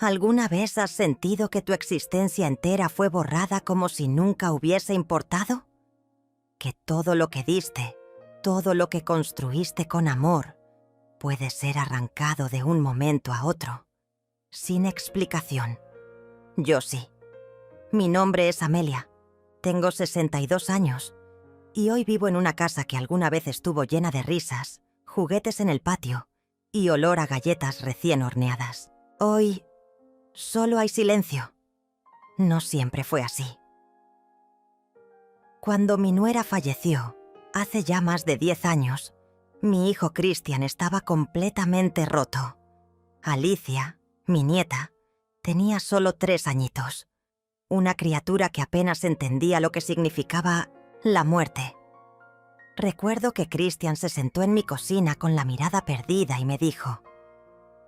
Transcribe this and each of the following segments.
¿Alguna vez has sentido que tu existencia entera fue borrada como si nunca hubiese importado? Que todo lo que diste, todo lo que construiste con amor, puede ser arrancado de un momento a otro, sin explicación. Yo sí. Mi nombre es Amelia. Tengo 62 años y hoy vivo en una casa que alguna vez estuvo llena de risas, juguetes en el patio y olor a galletas recién horneadas. Hoy solo hay silencio. No siempre fue así. Cuando mi nuera falleció, hace ya más de 10 años, mi hijo Christian estaba completamente roto. Alicia, mi nieta, tenía solo 3 añitos. Una criatura que apenas entendía lo que significaba la muerte. Recuerdo que Christian se sentó en mi cocina con la mirada perdida y me dijo: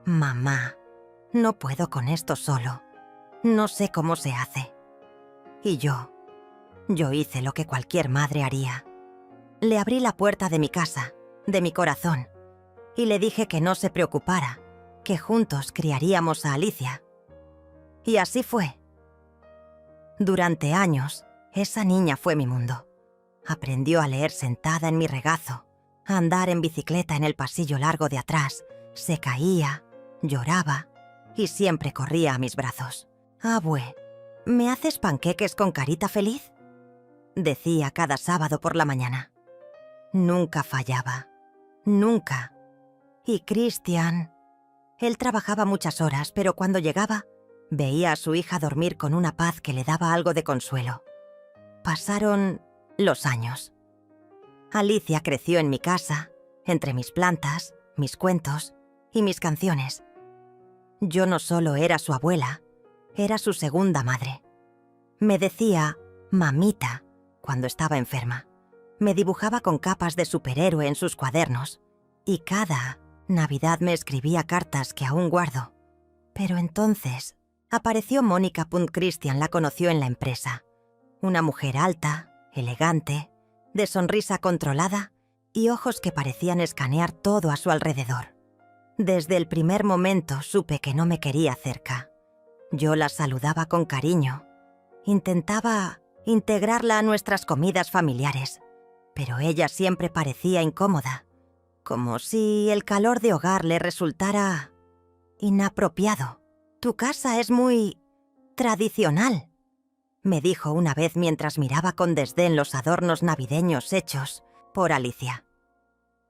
«Mamá, no puedo con esto solo. No sé cómo se hace». Y yo hice lo que cualquier madre haría. Le abrí la puerta de mi casa, de mi corazón, y le dije que no se preocupara, que juntos criaríamos a Alicia. Y así fue. Durante años, esa niña fue mi mundo. Aprendió a leer sentada en mi regazo, a andar en bicicleta en el pasillo largo de atrás, se caía, lloraba y siempre corría a mis brazos. «Abue, ¿me haces panqueques con carita feliz?», decía cada sábado por la mañana. Nunca fallaba. Nunca. Y Christian, él trabajaba muchas horas, pero cuando llegaba, veía a su hija dormir con una paz que le daba algo de consuelo. Pasaron los años. Alicia creció en mi casa, entre mis plantas, mis cuentos y mis canciones. Yo no solo era su abuela, era su segunda madre. Me decía «mamita» cuando estaba enferma. Me dibujaba con capas de superhéroe en sus cuadernos y cada Navidad me escribía cartas que aún guardo. Pero entonces apareció Mónica. Christian la conoció en la empresa. Una mujer alta, elegante, de sonrisa controlada y ojos que parecían escanear todo a su alrededor. Desde el primer momento supe que no me quería cerca. Yo la saludaba con cariño. Intentaba integrarla a nuestras comidas familiares, pero ella siempre parecía incómoda, como si el calor de hogar le resultara inapropiado. «Tu casa es muy tradicional», me dijo una vez mientras miraba con desdén los adornos navideños hechos por Alicia.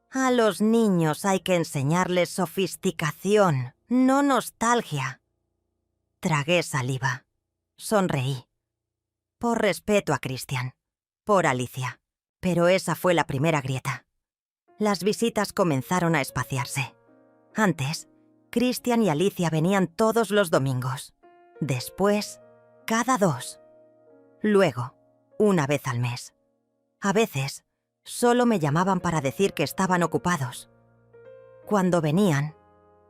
«A los niños hay que enseñarles sofisticación, no nostalgia». Tragué saliva. Sonreí. Por respeto a Christian, por Alicia. Pero esa fue la primera grieta. Las visitas comenzaron a espaciarse. Antes, Christian y Alicia venían todos los domingos. Después, cada 2. Luego, una vez al mes. A veces, solo me llamaban para decir que estaban ocupados. Cuando venían,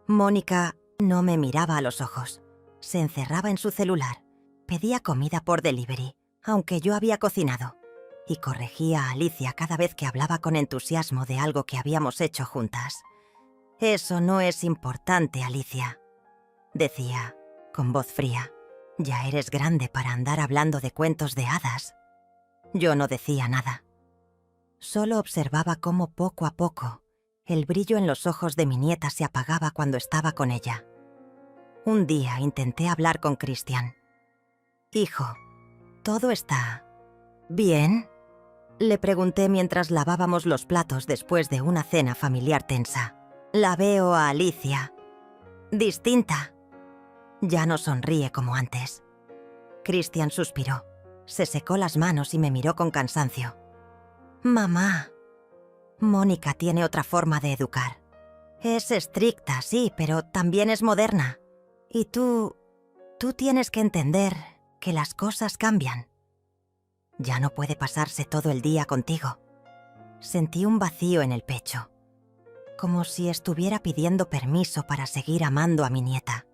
Mónica no me miraba a los ojos. Se encerraba en su celular, pedía comida por delivery, aunque yo había cocinado, y corregía a Alicia cada vez que hablaba con entusiasmo de algo que habíamos hecho juntas. «Eso no es importante, Alicia», decía, con voz fría. «Ya eres grande para andar hablando de cuentos de hadas». Yo no decía nada. Solo observaba cómo poco a poco el brillo en los ojos de mi nieta se apagaba cuando estaba con ella. Un día intenté hablar con Christian. «Hijo, ¿todo está bien?», le pregunté mientras lavábamos los platos después de una cena familiar tensa. La veo a Alicia distinta. Ya no sonríe como antes. Christian suspiró, se secó las manos y me miró con cansancio. «Mamá, Mónica tiene otra forma de educar. Es estricta, sí, pero también es moderna. Y tú tienes que entender que las cosas cambian. Ya no puede pasarse todo el día contigo». Sentí un vacío en el pecho, como si estuviera pidiendo permiso para seguir amando a mi nieta.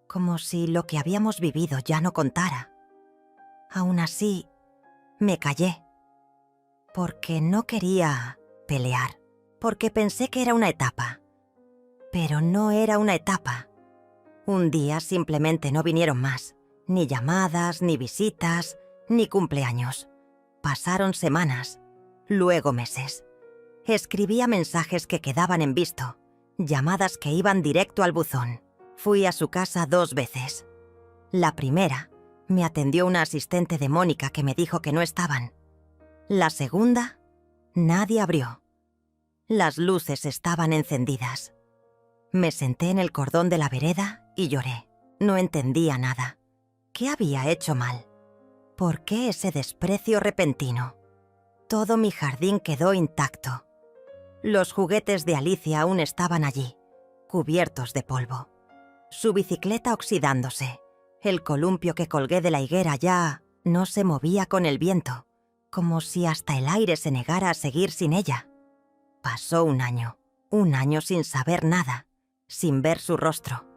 Como si lo que habíamos vivido ya no contara. Aún así, me callé. Porque no quería pelear, porque pensé que era una etapa. Pero no era una etapa. Un día simplemente no vinieron más. Ni llamadas, ni visitas, ni cumpleaños. Pasaron semanas, luego meses. Escribía mensajes que quedaban en visto, llamadas que iban directo al buzón. Fui a su casa 2 veces. La primera, me atendió una asistente de Mónica que me dijo que no estaban. La segunda, nadie abrió. Las luces estaban encendidas. Me senté en el cordón de la vereda y lloré. No entendía nada. ¿Qué había hecho mal? ¿Por qué ese desprecio repentino? Todo mi jardín quedó intacto. Los juguetes de Alicia aún estaban allí, cubiertos de polvo. Su bicicleta oxidándose. El columpio que colgué de la higuera ya no se movía con el viento, como si hasta el aire se negara a seguir sin ella. Pasó un año sin saber nada, sin ver su rostro,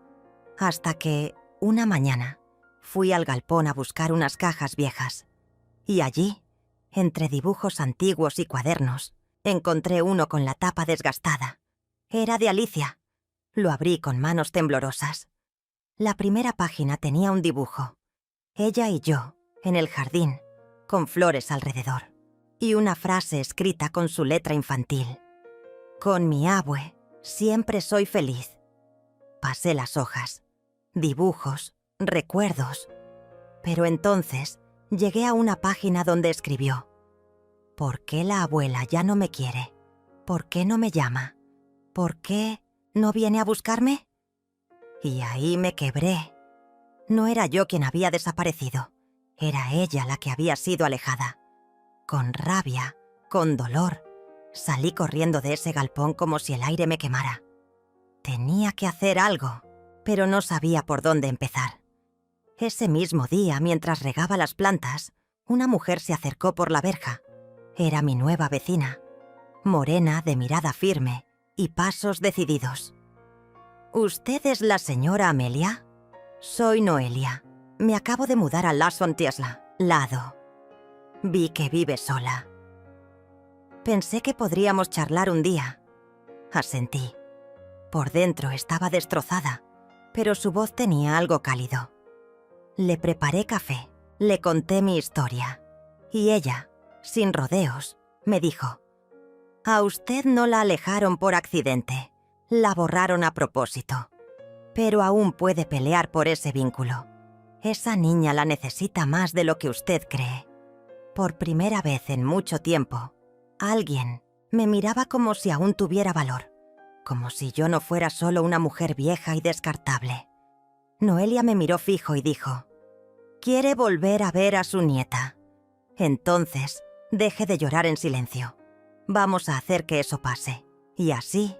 hasta que, una mañana, fui al galpón a buscar unas cajas viejas. Y allí, entre dibujos antiguos y cuadernos, encontré uno con la tapa desgastada. Era de Alicia. Lo abrí con manos temblorosas. La primera página tenía un dibujo. Ella y yo, en el jardín, con flores alrededor, y una frase escrita con su letra infantil. Con mi abue, siempre soy feliz. Pasé las hojas, dibujos, recuerdos. Pero entonces llegué a una página donde escribió: ¿por qué la abuela ya no me quiere? ¿Por qué no me llama? ¿Por qué no viene a buscarme? Y ahí me quebré. No era yo quien había desaparecido, era ella la que había sido alejada. Con rabia, con dolor, salí corriendo de ese galpón como si el aire me quemara. Tenía que hacer algo, pero no sabía por dónde empezar. Ese mismo día, mientras regaba las plantas, una mujer se acercó por la verja. Era mi nueva vecina, morena, de mirada firme y pasos decididos. ¿Usted es la señora Amelia? Soy Noelia. Me acabo de mudar a Lasson Tiesla, Lado. Vi que vive sola. Pensé que podríamos charlar un día. Asentí. Por dentro estaba destrozada, pero su voz tenía algo cálido. Le preparé café, le conté mi historia, y ella, sin rodeos, me dijo: «A usted no la alejaron por accidente, la borraron a propósito. Pero aún puede pelear por ese vínculo. Esa niña la necesita más de lo que usted cree». Por primera vez en mucho tiempo, alguien me miraba como si aún tuviera valor, como si yo no fuera solo una mujer vieja y descartable. Noelia me miró fijo y dijo: «Quiere volver a ver a su nieta. Entonces, deje de llorar en silencio. Vamos a hacer que eso pase». Y así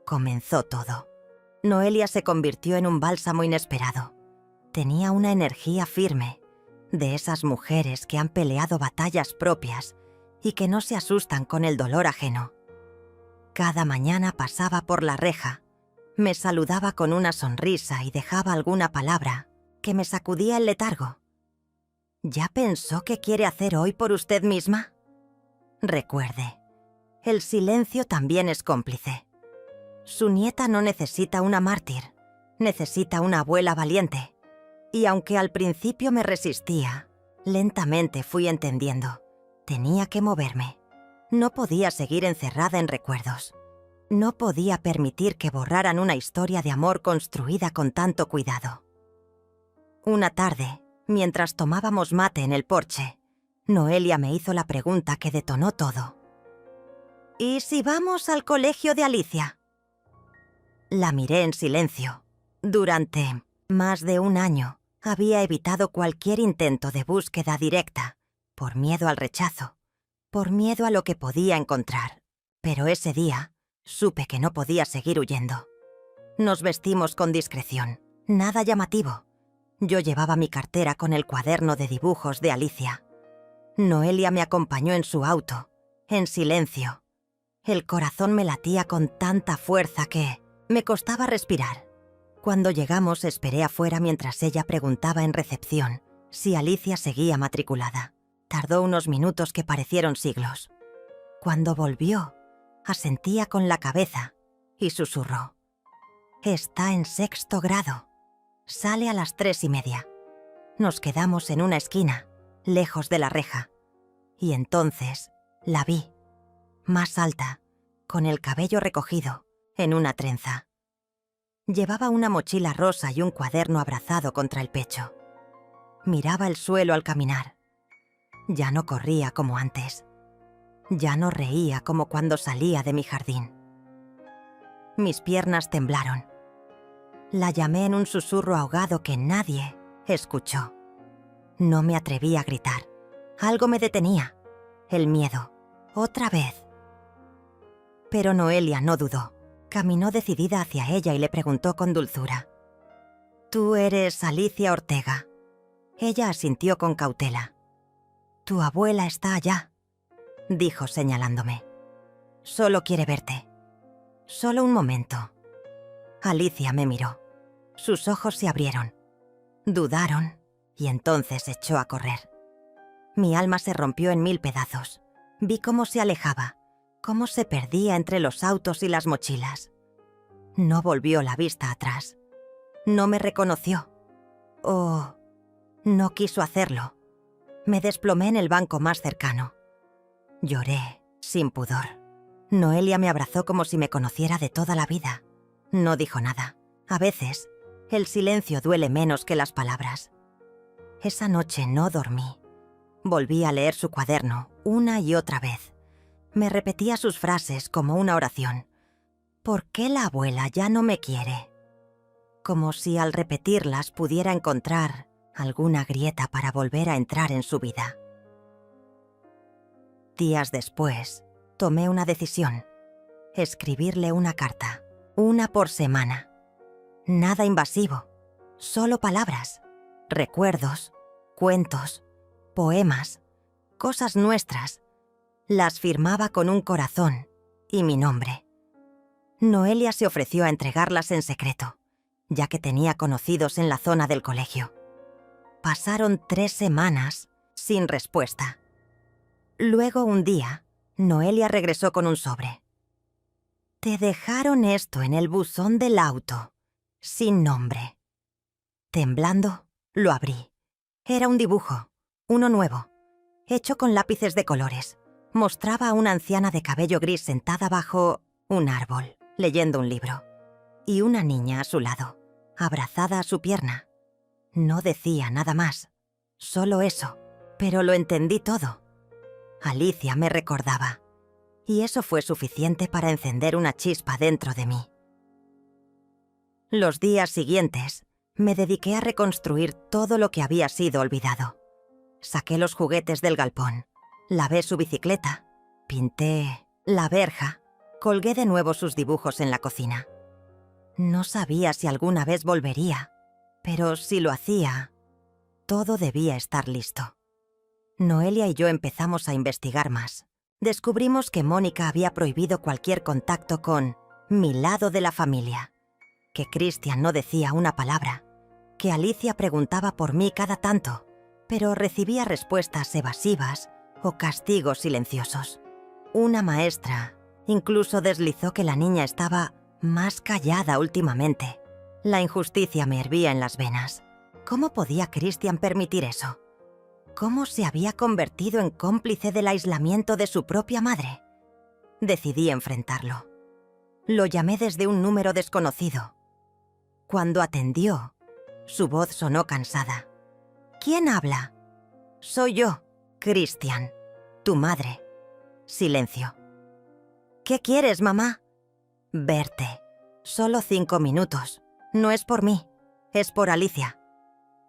comenzó todo. Noelia se convirtió en un bálsamo inesperado. Tenía una energía firme, de esas mujeres que han peleado batallas propias y que no se asustan con el dolor ajeno. Cada mañana pasaba por la reja, me saludaba con una sonrisa y dejaba alguna palabra que me sacudía el letargo. ¿Ya pensó qué quiere hacer hoy por usted misma? Recuerde, el silencio también es cómplice. Su nieta no necesita una mártir, necesita una abuela valiente. Y aunque al principio me resistía, lentamente fui entendiendo. Tenía que moverme. No podía seguir encerrada en recuerdos. No podía permitir que borraran una historia de amor construida con tanto cuidado. Una tarde, mientras tomábamos mate en el porche, Noelia me hizo la pregunta que detonó todo. ¿Y si vamos al colegio de Alicia? La miré en silencio. Durante más de un año había evitado cualquier intento de búsqueda directa, por miedo al rechazo, por miedo a lo que podía encontrar. Pero ese día supe que no podía seguir huyendo. Nos vestimos con discreción, nada llamativo. Yo llevaba mi cartera con el cuaderno de dibujos de Alicia. Noelia me acompañó en su auto, en silencio. El corazón me latía con tanta fuerza que me costaba respirar. Cuando llegamos, esperé afuera mientras ella preguntaba en recepción si Alicia seguía matriculada. Tardó unos minutos que parecieron siglos. Cuando volvió, asentía con la cabeza y susurró: «Está en 6º grado». Sale a las 3:30. Nos quedamos en una esquina, lejos de la reja. Y entonces la vi, más alta, con el cabello recogido, en una trenza. Llevaba una mochila rosa y un cuaderno abrazado contra el pecho. Miraba el suelo al caminar. Ya no corría como antes. Ya no reía como cuando salía de mi jardín. Mis piernas temblaron. La llamé en un susurro ahogado que nadie escuchó. No me atreví a gritar. Algo me detenía. El miedo. Otra vez. Pero Noelia no dudó. Caminó decidida hacia ella y le preguntó con dulzura: «¿Tú eres Alicia Ortega?» Ella asintió con cautela. «Tu abuela está allá», dijo señalándome. «Solo quiere verte. Solo un momento». Alicia me miró. Sus ojos se abrieron. Dudaron y entonces echó a correr. Mi alma se rompió en 1000 pedazos. Vi cómo se alejaba, cómo se perdía entre los autos y las mochilas. No volvió la vista atrás. No me reconoció. O no quiso hacerlo. Me desplomé en el banco más cercano. Lloré, sin pudor. Noelia me abrazó como si me conociera de toda la vida. No dijo nada. A veces, el silencio duele menos que las palabras. Esa noche no dormí. Volví a leer su cuaderno una y otra vez. Me repetía sus frases como una oración. ¿Por qué la abuela ya no me quiere? Como si al repetirlas pudiera encontrar alguna grieta para volver a entrar en su vida. Días después, tomé una decisión. Escribirle una carta, una por semana. Nada invasivo, solo palabras, recuerdos, cuentos, poemas, cosas nuestras. Las firmaba con un corazón y mi nombre. Noelia se ofreció a entregarlas en secreto, ya que tenía conocidos en la zona del colegio. Pasaron 3 semanas sin respuesta. Luego, un día, Noelia regresó con un sobre. «Te dejaron esto en el buzón del auto, sin nombre». Temblando, lo abrí. Era un dibujo, uno nuevo, hecho con lápices de colores. Mostraba a una anciana de cabello gris sentada bajo un árbol, leyendo un libro, y una niña a su lado, abrazada a su pierna. No decía nada más, solo eso, pero lo entendí todo. Alicia me recordaba, y eso fue suficiente para encender una chispa dentro de mí. Los días siguientes, me dediqué a reconstruir todo lo que había sido olvidado. Saqué los juguetes del galpón, lavé su bicicleta, pinté la verja, colgué de nuevo sus dibujos en la cocina. No sabía si alguna vez volvería, pero si lo hacía, todo debía estar listo. Noelia y yo empezamos a investigar más. Descubrimos que Mónica había prohibido cualquier contacto con mi lado de la familia, que Christian no decía una palabra, que Alicia preguntaba por mí cada tanto, pero recibía respuestas evasivas o castigos silenciosos. Una maestra incluso deslizó que la niña estaba más callada últimamente. La injusticia me hervía en las venas. ¿Cómo podía Christian permitir eso? ¿Cómo se había convertido en cómplice del aislamiento de su propia madre? Decidí enfrentarlo. Lo llamé desde un número desconocido. Cuando atendió, su voz sonó cansada. «¿Quién habla?» «Soy yo, Christian, tu madre». Silencio. «¿Qué quieres, mamá?» «Verte. Solo 5 minutos. No es por mí, es por Alicia».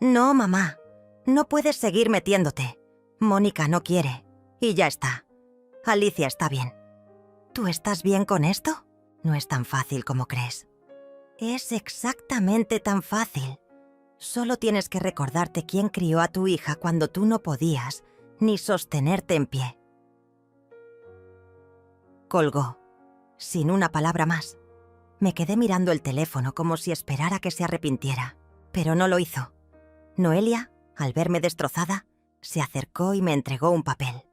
«No, mamá. No puedes seguir metiéndote. Mónica no quiere. Y ya está. Alicia está bien». «¿Tú estás bien con esto?» «No es tan fácil como crees». «Es exactamente tan fácil. Solo tienes que recordarte quién crió a tu hija cuando tú no podías ni sostenerte en pie». Colgó, sin una palabra más. Me quedé mirando el teléfono como si esperara que se arrepintiera, pero no lo hizo. Noelia, al verme destrozada, se acercó y me entregó un papel.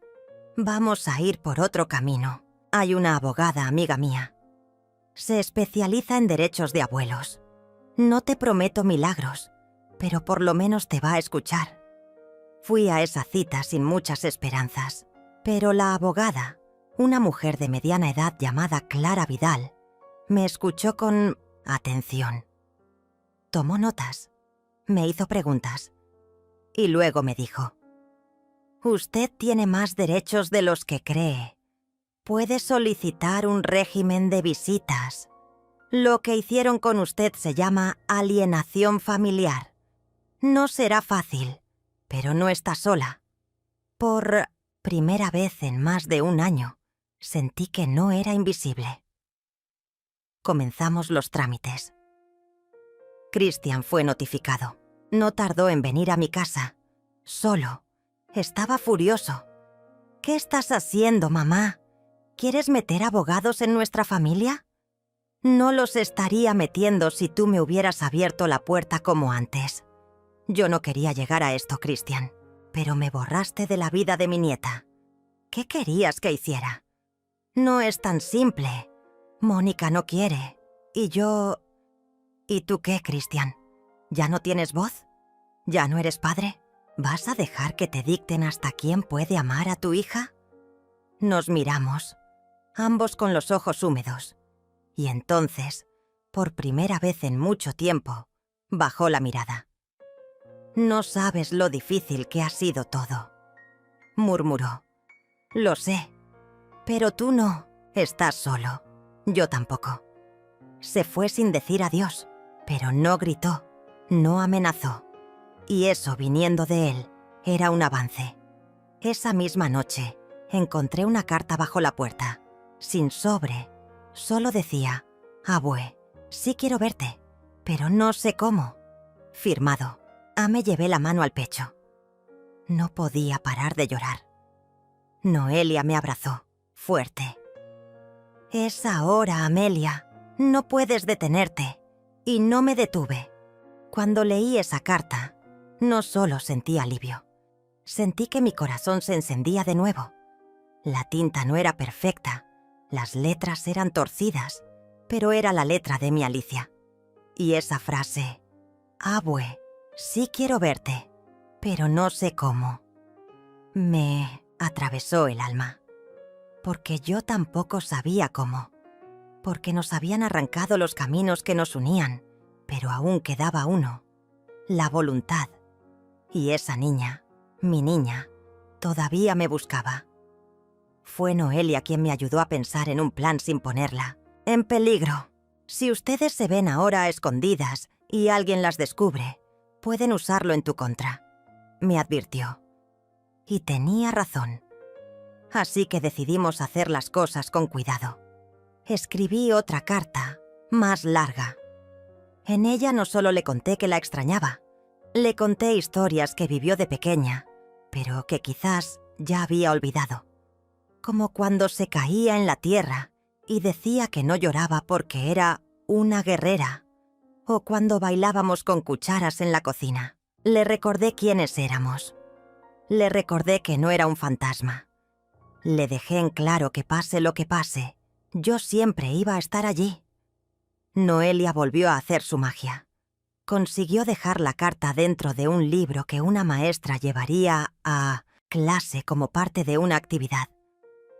«Vamos a ir por otro camino. Hay una abogada amiga mía. Se especializa en derechos de abuelos. No te prometo milagros, pero por lo menos te va a escuchar. Fui a esa cita sin muchas esperanzas, pero la abogada, una mujer de mediana edad llamada Clara Vidal, me escuchó con atención. Tomó notas, me hizo preguntas y luego me dijo: «Usted tiene más derechos de los que cree. Puede solicitar un régimen de visitas. Lo que hicieron con usted se llama alienación familiar. No será fácil, pero no está sola». Por primera vez en más de un año, sentí que no era invisible. Comenzamos los trámites. Christian fue notificado. No tardó en venir a mi casa. Solo. Estaba furioso. «¿Qué estás haciendo, mamá? ¿Quieres meter abogados en nuestra familia? No los estaría metiendo si tú me hubieras abierto la puerta como antes. Yo no quería llegar a esto, Christian, pero me borraste de la vida de mi nieta. ¿Qué querías que hiciera? No es tan simple. Mónica no quiere. Y yo... ¿Y tú qué, Christian? ¿Ya no tienes voz? ¿Ya no eres padre? ¿Vas a dejar que te dicten hasta quién puede amar a tu hija?» Nos miramos, ambos con los ojos húmedos. Y entonces, por primera vez en mucho tiempo, bajó la mirada. «No sabes lo difícil que ha sido todo», murmuró. «Lo sé, pero tú no estás solo. Yo tampoco». Se fue sin decir adiós, pero no gritó, no amenazó. Y eso, viniendo de él, era un avance. Esa misma noche, encontré una carta bajo la puerta, sin sobre. Solo decía: «Abue, sí quiero verte, pero no sé cómo». Firmado. Me llevé la mano al pecho. No podía parar de llorar. Noelia me abrazó, fuerte. «Es ahora, Amelia. No puedes detenerte». Y no me detuve. Cuando leí esa carta, no solo sentí alivio. Sentí que mi corazón se encendía de nuevo. La tinta no era perfecta, las letras eran torcidas, pero era la letra de mi Alicia. Y esa frase: «Abue, sí quiero verte, pero no sé cómo», me atravesó el alma. Porque yo tampoco sabía cómo. Porque nos habían arrancado los caminos que nos unían, pero aún quedaba uno: la voluntad. Y esa niña, mi niña, todavía me buscaba. Fue Noelia quien me ayudó a pensar en un plan sin ponerla en peligro. «Si ustedes se ven ahora a escondidas y alguien las descubre, pueden usarlo en tu contra», me advirtió. Y tenía razón. Así que decidimos hacer las cosas con cuidado. Escribí otra carta, más larga. En ella no solo le conté que la extrañaba, le conté historias que vivió de pequeña, pero que quizás ya había olvidado. Como cuando se caía en la tierra y decía que no lloraba porque era una guerrera, o cuando bailábamos con cucharas en la cocina. Le recordé quiénes éramos. Le recordé que no era un fantasma. Le dejé en claro que pase lo que pase, yo siempre iba a estar allí. Noelia volvió a hacer su magia. Consiguió dejar la carta dentro de un libro que una maestra llevaría a clase como parte de una actividad.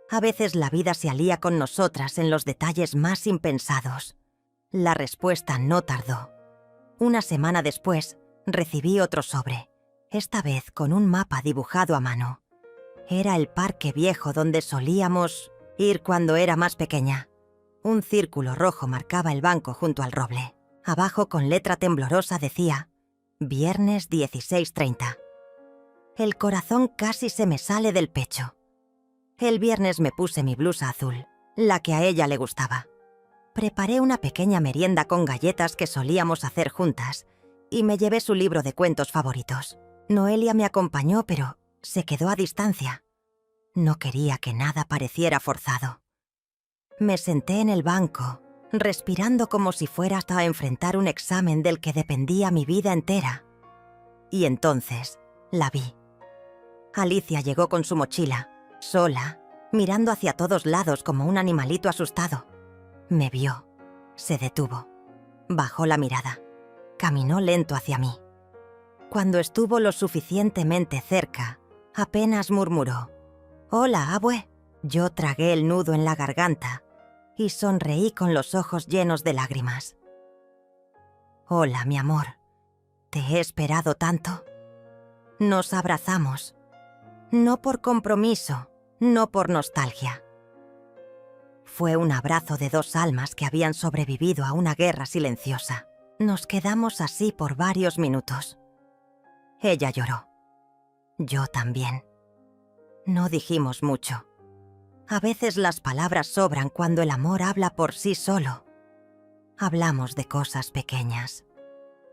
A veces la vida se alía con nosotras en los detalles más impensados. La respuesta no tardó. Una semana después, recibí otro sobre, esta vez con un mapa dibujado a mano. Era el parque viejo donde solíamos ir cuando era más pequeña. Un círculo rojo marcaba el banco junto al roble. Abajo, con letra temblorosa, decía: «Viernes 16:30». El corazón casi se me sale del pecho. El viernes me puse mi blusa azul, la que a ella le gustaba. Preparé una pequeña merienda con galletas que solíamos hacer juntas y me llevé su libro de cuentos favoritos. Noelia me acompañó, pero se quedó a distancia. No quería que nada pareciera forzado. Me senté en el banco, respirando como si fuera hasta enfrentar un examen del que dependía mi vida entera. Y entonces la vi. Alicia llegó con su mochila, sola, mirando hacia todos lados como un animalito asustado. Me vio, se detuvo, bajó la mirada, caminó lento hacia mí. Cuando estuvo lo suficientemente cerca, apenas murmuró: «Hola, abue». Yo tragué el nudo en la garganta y sonreí con los ojos llenos de lágrimas. «Hola, mi amor. Te he esperado tanto». Nos abrazamos. No por compromiso, no por nostalgia. Fue un abrazo de dos almas que habían sobrevivido a una guerra silenciosa. Nos quedamos así por varios minutos. Ella lloró. Yo también. No dijimos mucho. A veces las palabras sobran cuando el amor habla por sí solo. Hablamos de cosas pequeñas.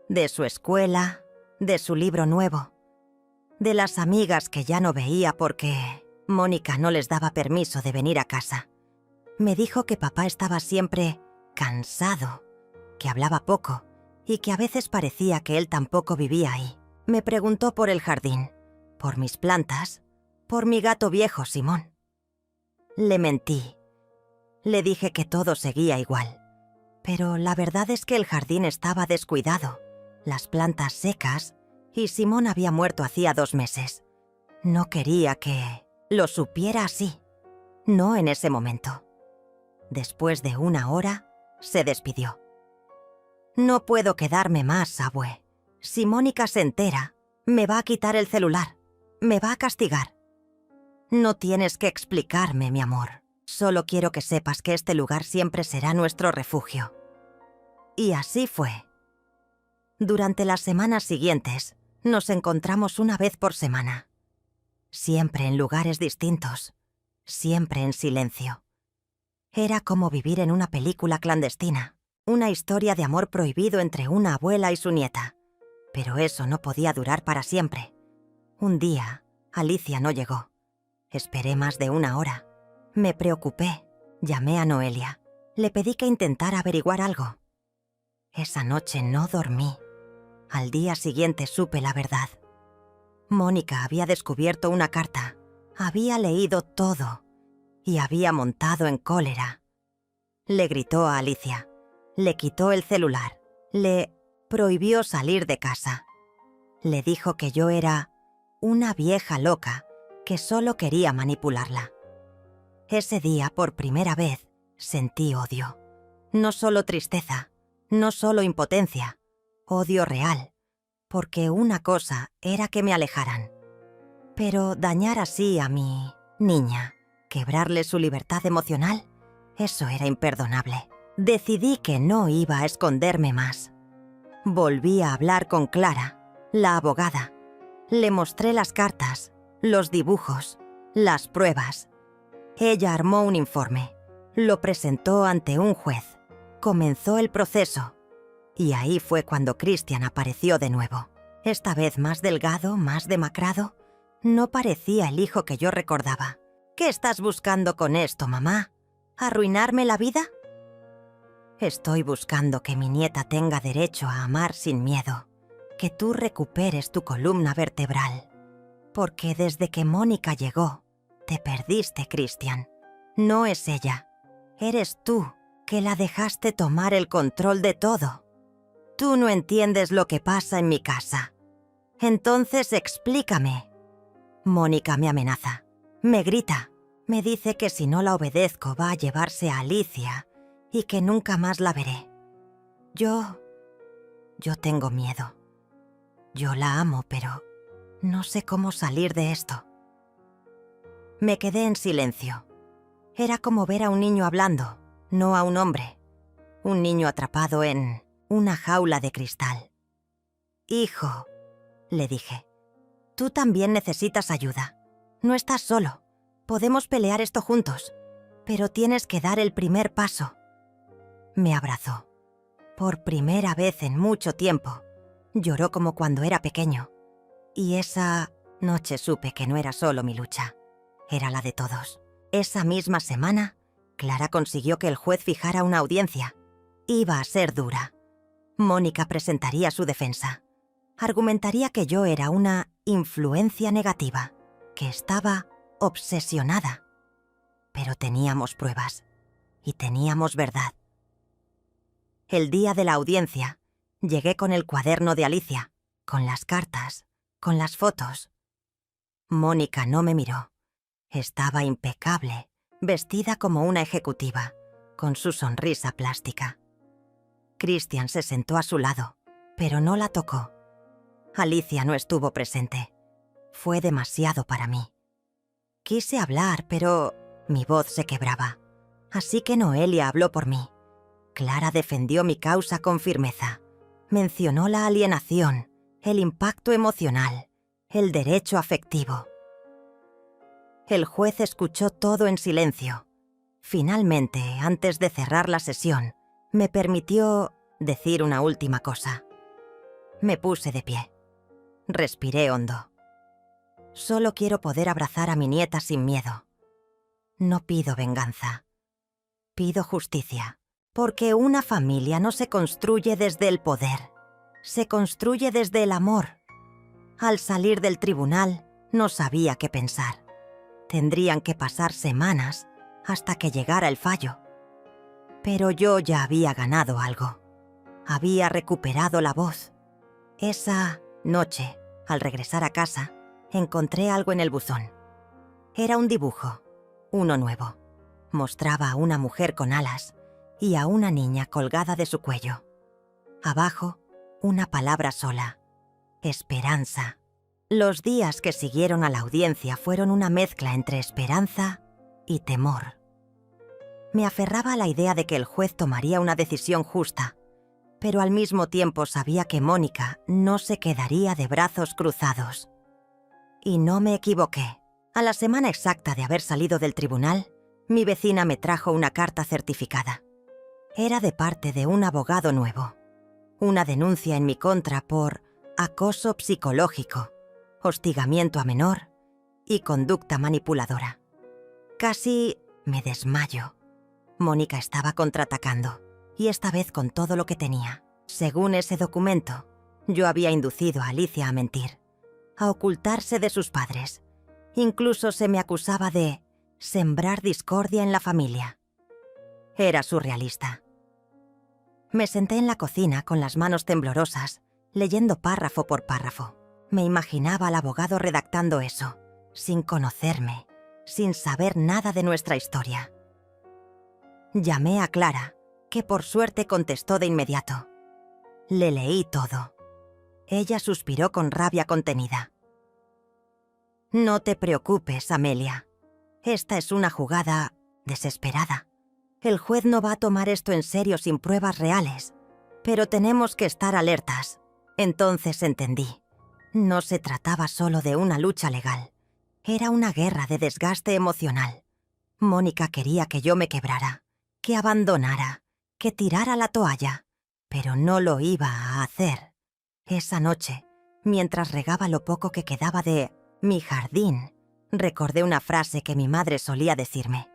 De su escuela, de su libro nuevo, de las amigas que ya no veía porque Mónica no les daba permiso de venir a casa. Me dijo que papá estaba siempre cansado, que hablaba poco y que a veces parecía que él tampoco vivía ahí. Me preguntó por el jardín, por mis plantas, por mi gato viejo Simón. Le mentí. Le dije que todo seguía igual. Pero la verdad es que el jardín estaba descuidado, las plantas secas, y Simón había muerto hacía 2 meses. No quería que lo supiera así. No en ese momento. Después de 1 hora, se despidió. «No puedo quedarme más, abue. Si Mónica se entera, me va a quitar el celular. Me va a castigar. No tienes que explicarme, mi amor. Solo quiero que sepas que este lugar siempre será nuestro refugio». Y así fue. Durante las semanas siguientes, nos encontramos 1 vez por semana. Siempre en lugares distintos, siempre en silencio. Era como vivir en una película clandestina, una historia de amor prohibido entre una abuela y su nieta. Pero eso no podía durar para siempre. Un día, Alicia no llegó. Esperé más de 1 hora. Me preocupé. Llamé a Noelia. Le pedí que intentara averiguar algo. Esa noche no dormí. Al día siguiente supe la verdad. Mónica había descubierto una carta. Había leído todo. Y había montado en cólera. Le gritó a Alicia. Le quitó el celular. Le prohibió salir de casa. Le dijo que yo era una vieja loca que solo quería manipularla. Ese día, por primera vez, sentí odio. No solo tristeza, no solo impotencia, odio real, porque una cosa era que me alejaran. Pero dañar así a mi niña, quebrarle su libertad emocional, eso era imperdonable. Decidí que no iba a esconderme más. Volví a hablar con Clara, la abogada. Le mostré las cartas, los dibujos, las pruebas. Ella armó un informe, lo presentó ante un juez. Comenzó el proceso. Y ahí fue cuando Christian apareció de nuevo. Esta vez más delgado, más demacrado. No parecía el hijo que yo recordaba. ¿Qué estás buscando con esto, mamá? ¿Arruinarme la vida? Estoy buscando que mi nieta tenga derecho a amar sin miedo. Que tú recuperes tu columna vertebral. Porque desde que Mónica llegó, te perdiste, Christian. No es ella. Eres tú que la dejaste tomar el control de todo. Tú no entiendes lo que pasa en mi casa. Entonces explícame. Mónica me amenaza. Me grita. Me dice que si no la obedezco va a llevarse a Alicia y que nunca más la veré. Yo tengo miedo. Yo la amo, pero no sé cómo salir de esto. Me quedé en silencio. Era como ver a un niño hablando, no a un hombre. Un niño atrapado en una jaula de cristal. «Hijo», le dije, «tú también necesitas ayuda. No estás solo. Podemos pelear esto juntos, pero tienes que dar el primer paso». Me abrazó. Por primera vez en mucho tiempo. Lloró como cuando era pequeño. Y esa noche supe que no era solo mi lucha. Era la de todos. Esa misma semana, Clara consiguió que el juez fijara una audiencia. Iba a ser dura. Mónica presentaría su defensa. Argumentaría que yo era una influencia negativa, que estaba obsesionada. Pero teníamos pruebas. Y teníamos verdad. El día de la audiencia, llegué con el cuaderno de Alicia. con las cartas, con las fotos. Mónica no me miró. Estaba impecable, vestida como una ejecutiva, con su sonrisa plástica. Christian se sentó a su lado, pero no la tocó. Alicia no estuvo presente. Fue demasiado para mí. Quise hablar, pero mi voz se quebraba. Así que Noelia habló por mí. Clara defendió mi causa con firmeza. Mencionó la alienación, el impacto emocional, el derecho afectivo. El juez escuchó todo en silencio. Finalmente, antes de cerrar la sesión, me permitió decir una última cosa. Me puse de pie. Respiré hondo. Solo quiero poder abrazar a mi nieta sin miedo. No pido venganza. Pido justicia. Porque una familia no se construye desde el poder. Se construye desde el amor. Al salir del tribunal, no sabía qué pensar. Tendrían que pasar semanas hasta que llegara el fallo. Pero yo ya había ganado algo. Había recuperado la voz. Esa noche, al regresar a casa, encontré algo en el buzón. Era un dibujo, uno nuevo. Mostraba a una mujer con alas y a una niña colgada de su cuello. Abajo, una palabra sola: esperanza. Los días que siguieron a la audiencia fueron una mezcla entre esperanza y temor. Me aferraba a la idea de que el juez tomaría una decisión justa, pero al mismo tiempo sabía que Mónica no se quedaría de brazos cruzados. Y no me equivoqué. A la semana exacta de haber salido del tribunal, mi vecina me trajo una carta certificada. Era de parte de un abogado nuevo. Una denuncia en mi contra por acoso psicológico, hostigamiento a menor y conducta manipuladora. Casi me desmayo. Mónica estaba contraatacando, y esta vez con todo lo que tenía. Según ese documento, yo había inducido a Alicia a mentir, a ocultarse de sus padres. Incluso se me acusaba de sembrar discordia en la familia. Era surrealista. Me senté en la cocina con las manos temblorosas, leyendo párrafo por párrafo. Me imaginaba al abogado redactando eso, sin conocerme, sin saber nada de nuestra historia. Llamé a Clara, que por suerte contestó de inmediato. Le leí todo. Ella suspiró con rabia contenida. No te preocupes, Amelia. Esta es una jugada desesperada. El juez no va a tomar esto en serio sin pruebas reales, pero tenemos que estar alertas. Entonces entendí. No se trataba solo de una lucha legal. Era una guerra de desgaste emocional. Mónica quería que yo me quebrara, que abandonara, que tirara la toalla, pero no lo iba a hacer. Esa noche, mientras regaba lo poco que quedaba de mi jardín, recordé una frase que mi madre solía decirme.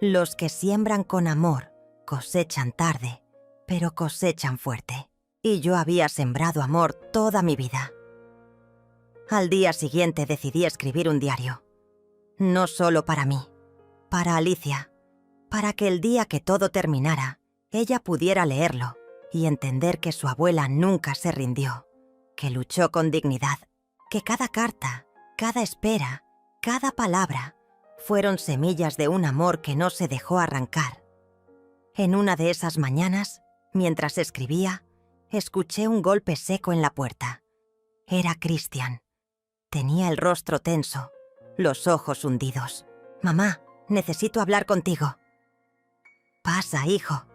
Los que siembran con amor cosechan tarde, pero cosechan fuerte. Y yo había sembrado amor toda mi vida. Al día siguiente decidí escribir un diario. No solo para mí, para Alicia, para que el día que todo terminara, ella pudiera leerlo y entender que su abuela nunca se rindió, que luchó con dignidad, que cada carta, cada espera, cada palabra fueron semillas de un amor que no se dejó arrancar. En una de esas mañanas, mientras escribía, escuché un golpe seco en la puerta. Era Christian. Tenía el rostro tenso, los ojos hundidos. «Mamá, necesito hablar contigo». «Pasa, hijo».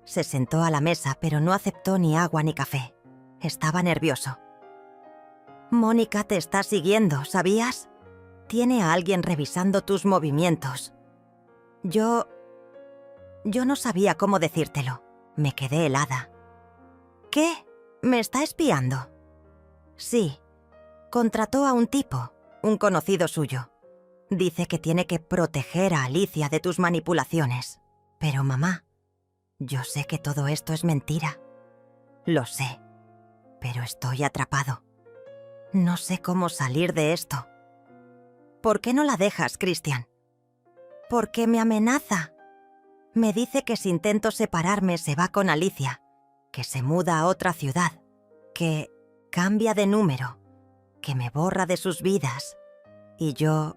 Se sentó a la mesa, pero no aceptó ni agua ni café. Estaba nervioso. «Mónica te está siguiendo, ¿sabías? Tiene a alguien revisando tus movimientos». Yo no sabía cómo decírtelo. Me quedé helada. «¿Qué? ¿Me está espiando?» «Sí. Contrató a un tipo, un conocido suyo. Dice que tiene que proteger a Alicia de tus manipulaciones. Pero mamá, yo sé que todo esto es mentira. Lo sé, pero estoy atrapado. No sé cómo salir de esto». «¿Por qué no la dejas, Christian?» «Porque me amenaza. Me dice que si intento separarme se va con Alicia, que se muda a otra ciudad, que cambia de número, que me borra de sus vidas. Y yo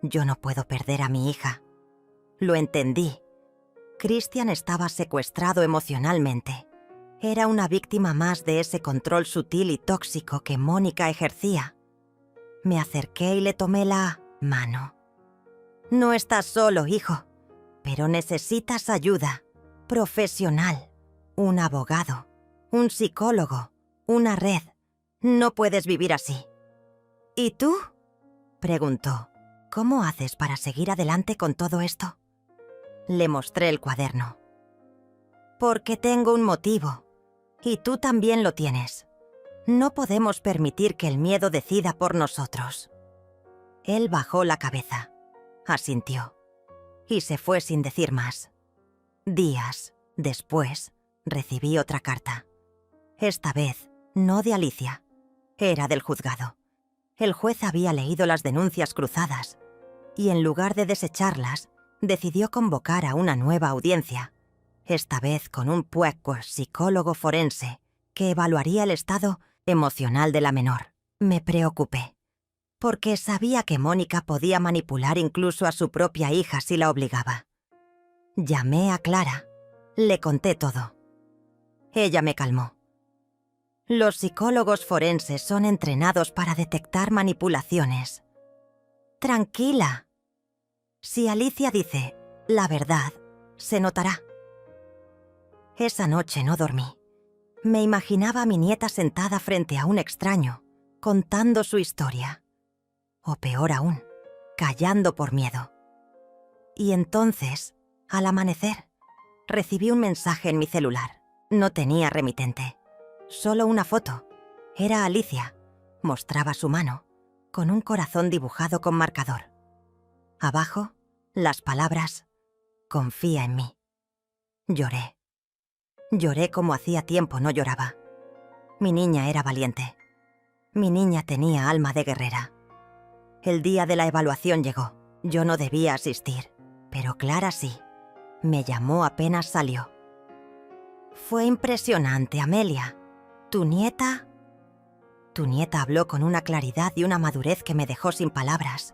no puedo perder a mi hija. Lo entendí. Christian estaba secuestrado emocionalmente. Era una víctima más de ese control sutil y tóxico que Mónica ejercía. Me acerqué y le tomé la mano. No estás solo, hijo, pero necesitas ayuda profesional, un abogado, un psicólogo, una red. No puedes vivir así. ¿Y tú?, preguntó. ¿Cómo haces para seguir adelante con todo esto? Le mostré el cuaderno. Porque tengo un motivo, y tú también lo tienes. No podemos permitir que el miedo decida por nosotros. Él bajó la cabeza, asintió, y se fue sin decir más. Días después, recibí otra carta. Esta vez, no de Alicia, era del juzgado. El juez había leído las denuncias cruzadas y, en lugar de desecharlas, decidió convocar a una nueva audiencia, esta vez con un psicólogo forense que evaluaría el estado emocional de la menor. Me preocupé, porque sabía que Mónica podía manipular incluso a su propia hija si la obligaba. Llamé a Clara, le conté todo. Ella me calmó. Los psicólogos forenses son entrenados para detectar manipulaciones. Tranquila. Si Alicia dice la verdad, se notará. Esa noche no dormí. Me imaginaba a mi nieta sentada frente a un extraño, contando su historia. O peor aún, callando por miedo. Y entonces, al amanecer, recibí un mensaje en mi celular. No tenía remitente. Solo una foto. Era Alicia. Mostraba su mano, con un corazón dibujado con marcador. Abajo, las palabras: confía en mí. Lloré. Lloré como hacía tiempo no lloraba. Mi niña era valiente. Mi niña tenía alma de guerrera. El día de la evaluación llegó. Yo no debía asistir, pero Clara sí. Me llamó apenas salió. Fue impresionante, Amelia. Tu nieta habló con una claridad y una madurez que me dejó sin palabras.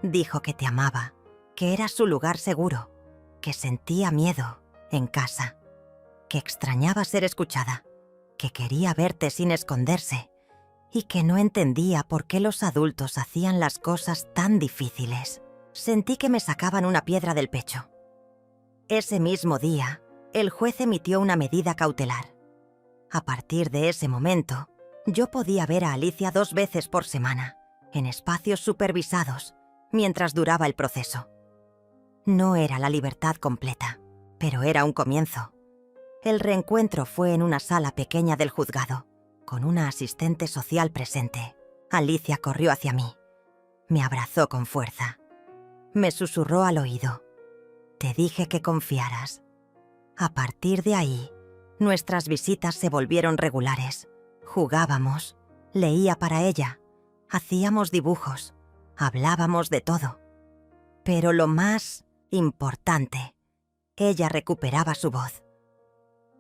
Dijo que te amaba, que era su lugar seguro, que sentía miedo en casa, que extrañaba ser escuchada, que quería verte sin esconderse y que no entendía por qué los adultos hacían las cosas tan difíciles. Sentí que me sacaban una piedra del pecho. Ese mismo día, el juez emitió una medida cautelar. A partir de ese momento, yo podía ver a Alicia 2 veces por semana, en espacios supervisados, mientras duraba el proceso. No era la libertad completa, pero era un comienzo. El reencuentro fue en una sala pequeña del juzgado, con una asistente social presente. Alicia corrió hacia mí. Me abrazó con fuerza. Me susurró al oído. Te dije que confiaras. A partir de ahí, nuestras visitas se volvieron regulares. Jugábamos, leía para ella, hacíamos dibujos, hablábamos de todo. Pero lo más importante, ella recuperaba su voz.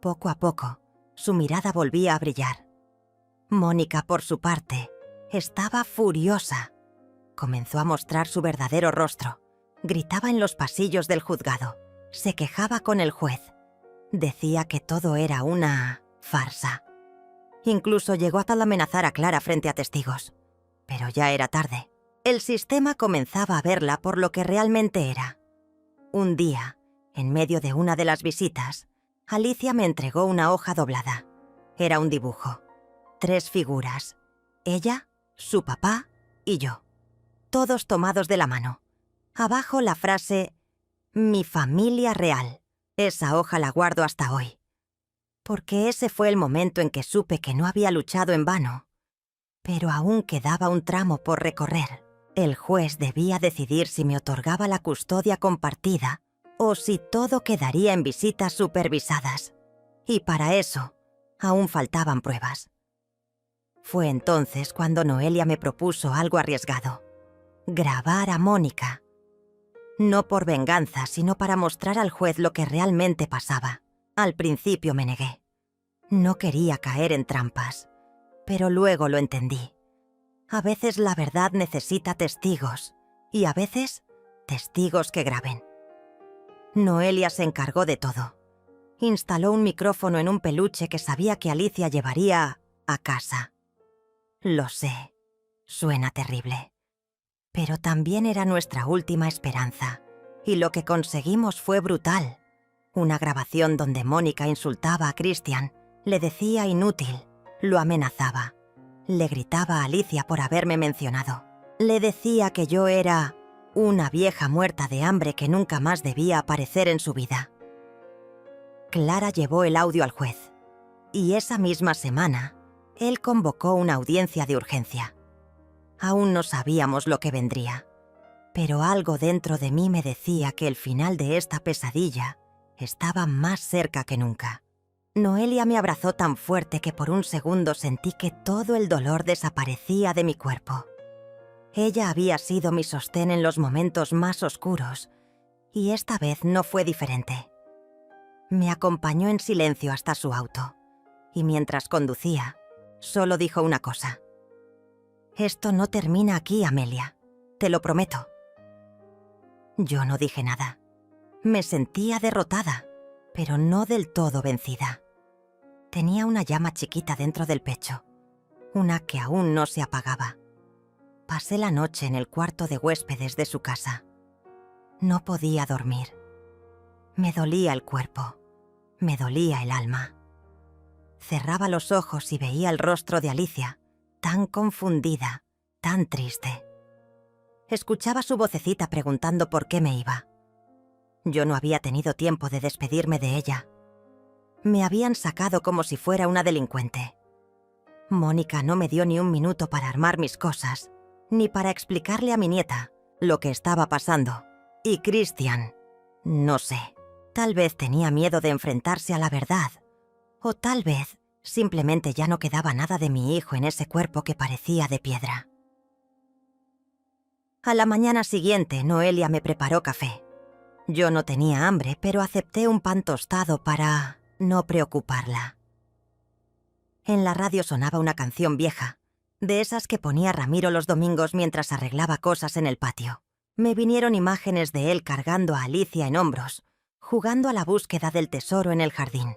Poco a poco, su mirada volvía a brillar. Mónica, por su parte, estaba furiosa. Comenzó a mostrar su verdadero rostro. Gritaba en los pasillos del juzgado. Se quejaba con el juez. Decía que todo era una farsa. Incluso llegó a tal amenazar a Clara frente a testigos. Pero ya era tarde. El sistema comenzaba a verla por lo que realmente era. Un día, en medio de una de las visitas, Alicia me entregó una hoja doblada. Era un dibujo. 3 figuras. Ella, su papá y yo. Todos tomados de la mano. Abajo la frase: mi familia real. Esa hoja la guardo hasta hoy. Porque ese fue el momento en que supe que no había luchado en vano. Pero aún quedaba un tramo por recorrer. El juez debía decidir si me otorgaba la custodia compartida o si todo quedaría en visitas supervisadas. Y para eso, aún faltaban pruebas. Fue entonces cuando Noelia me propuso algo arriesgado: grabar a Mónica. No por venganza, sino para mostrar al juez lo que realmente pasaba. Al principio me negué. No quería caer en trampas. Pero luego lo entendí. A veces la verdad necesita testigos, y a veces testigos que graben. Noelia se encargó de todo. Instaló un micrófono en un peluche que sabía que Alicia llevaría a casa. Lo sé, suena terrible. Pero también era nuestra última esperanza, y lo que conseguimos fue brutal. Una grabación donde Mónica insultaba a Christian, le decía inútil, lo amenazaba. Le gritaba a Alicia por haberme mencionado. Le decía que yo era una vieja muerta de hambre que nunca más debía aparecer en su vida. Clara llevó el audio al juez, y esa misma semana, él convocó una audiencia de urgencia. Aún no sabíamos lo que vendría, pero algo dentro de mí me decía que el final de esta pesadilla estaba más cerca que nunca. Noelia me abrazó tan fuerte que por un segundo sentí que todo el dolor desaparecía de mi cuerpo. Ella había sido mi sostén en los momentos más oscuros, y esta vez no fue diferente. Me acompañó en silencio hasta su auto, y mientras conducía, solo dijo una cosa. «Esto no termina aquí, Amelia, te lo prometo». Yo no dije nada. Me sentía derrotada, pero no del todo vencida. Tenía una llama chiquita dentro del pecho, una que aún no se apagaba. Pasé la noche en el cuarto de huéspedes de su casa. No podía dormir. Me dolía el cuerpo, me dolía el alma. Cerraba los ojos y veía el rostro de Alicia, tan confundida, tan triste. Escuchaba su vocecita preguntando por qué me iba. Yo no había tenido tiempo de despedirme de ella. Me habían sacado como si fuera una delincuente. Mónica no me dio ni un minuto para armar mis cosas, ni para explicarle a mi nieta lo que estaba pasando. Y Christian, no sé, tal vez tenía miedo de enfrentarse a la verdad, o tal vez simplemente ya no quedaba nada de mi hijo en ese cuerpo que parecía de piedra. A la mañana siguiente, Noelia me preparó café. Yo no tenía hambre, pero acepté un pan tostado para no preocuparla. En la radio sonaba una canción vieja, de esas que ponía Ramiro los domingos mientras arreglaba cosas en el patio. Me vinieron imágenes de él cargando a Alicia en hombros, jugando a la búsqueda del tesoro en el jardín.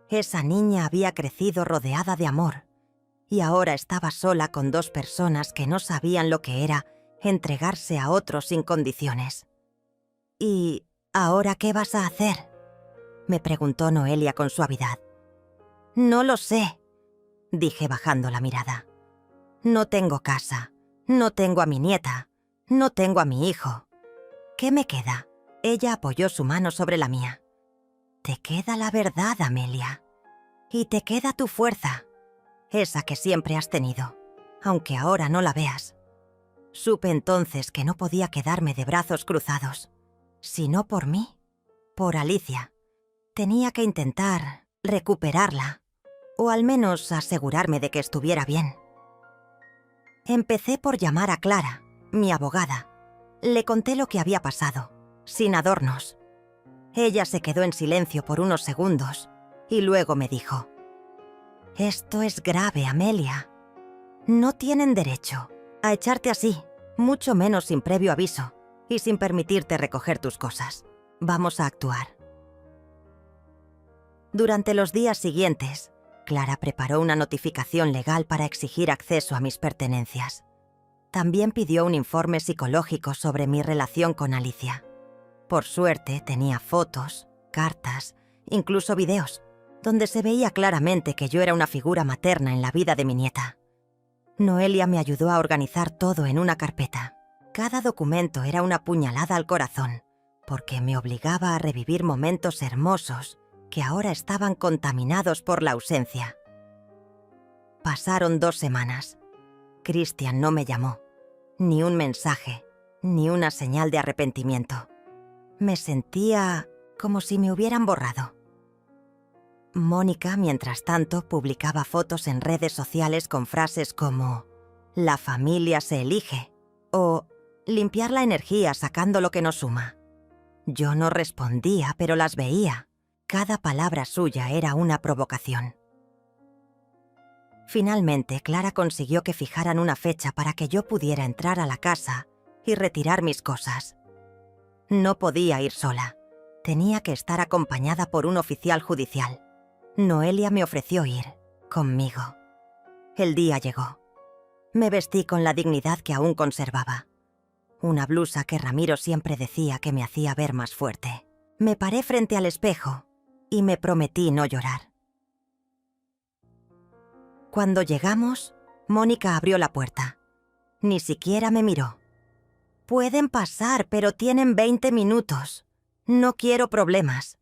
Esa niña había crecido rodeada de amor, y ahora estaba sola con dos personas que no sabían lo que era entregarse a otros sin condiciones. «¿Y ahora qué vas a hacer?», me preguntó Noelia con suavidad. «No lo sé», dije bajando la mirada. «No tengo casa, no tengo a mi nieta, no tengo a mi hijo. ¿Qué me queda?». Ella apoyó su mano sobre la mía. «Te queda la verdad, Amelia. Y te queda tu fuerza, esa que siempre has tenido, aunque ahora no la veas». Supe entonces que no podía quedarme de brazos cruzados. Si no por mí, por Alicia. Tenía que intentar recuperarla, o al menos asegurarme de que estuviera bien. Empecé por llamar a Clara, mi abogada. Le conté lo que había pasado, sin adornos. Ella se quedó en silencio por unos segundos y luego me dijo: «Esto es grave, Amelia. No tienen derecho a echarte así, mucho menos sin previo aviso y sin permitirte recoger tus cosas. Vamos a actuar». Durante los días siguientes, Clara preparó una notificación legal para exigir acceso a mis pertenencias. También pidió un informe psicológico sobre mi relación con Alicia. Por suerte, tenía fotos, cartas, incluso videos, donde se veía claramente que yo era una figura materna en la vida de mi nieta. Noelia me ayudó a organizar todo en una carpeta. Cada documento era una puñalada al corazón, porque me obligaba a revivir momentos hermosos que ahora estaban contaminados por la ausencia. Pasaron 2 semanas. Christian no me llamó. Ni un mensaje, ni una señal de arrepentimiento. Me sentía como si me hubieran borrado. Mónica, mientras tanto, publicaba fotos en redes sociales con frases como «La familia se elige» o «Limpiar la energía sacando lo que nos suma». Yo no respondía, pero las veía. Cada palabra suya era una provocación. Finalmente, Clara consiguió que fijaran una fecha para que yo pudiera entrar a la casa y retirar mis cosas. No podía ir sola. Tenía que estar acompañada por un oficial judicial. Noelia me ofreció ir conmigo. El día llegó. Me vestí con la dignidad que aún conservaba. Una blusa que Ramiro siempre decía que me hacía ver más fuerte. Me paré frente al espejo y me prometí no llorar. Cuando llegamos, Mónica abrió la puerta. Ni siquiera me miró. «Pueden pasar, pero tienen 20 minutos. No quiero problemas»,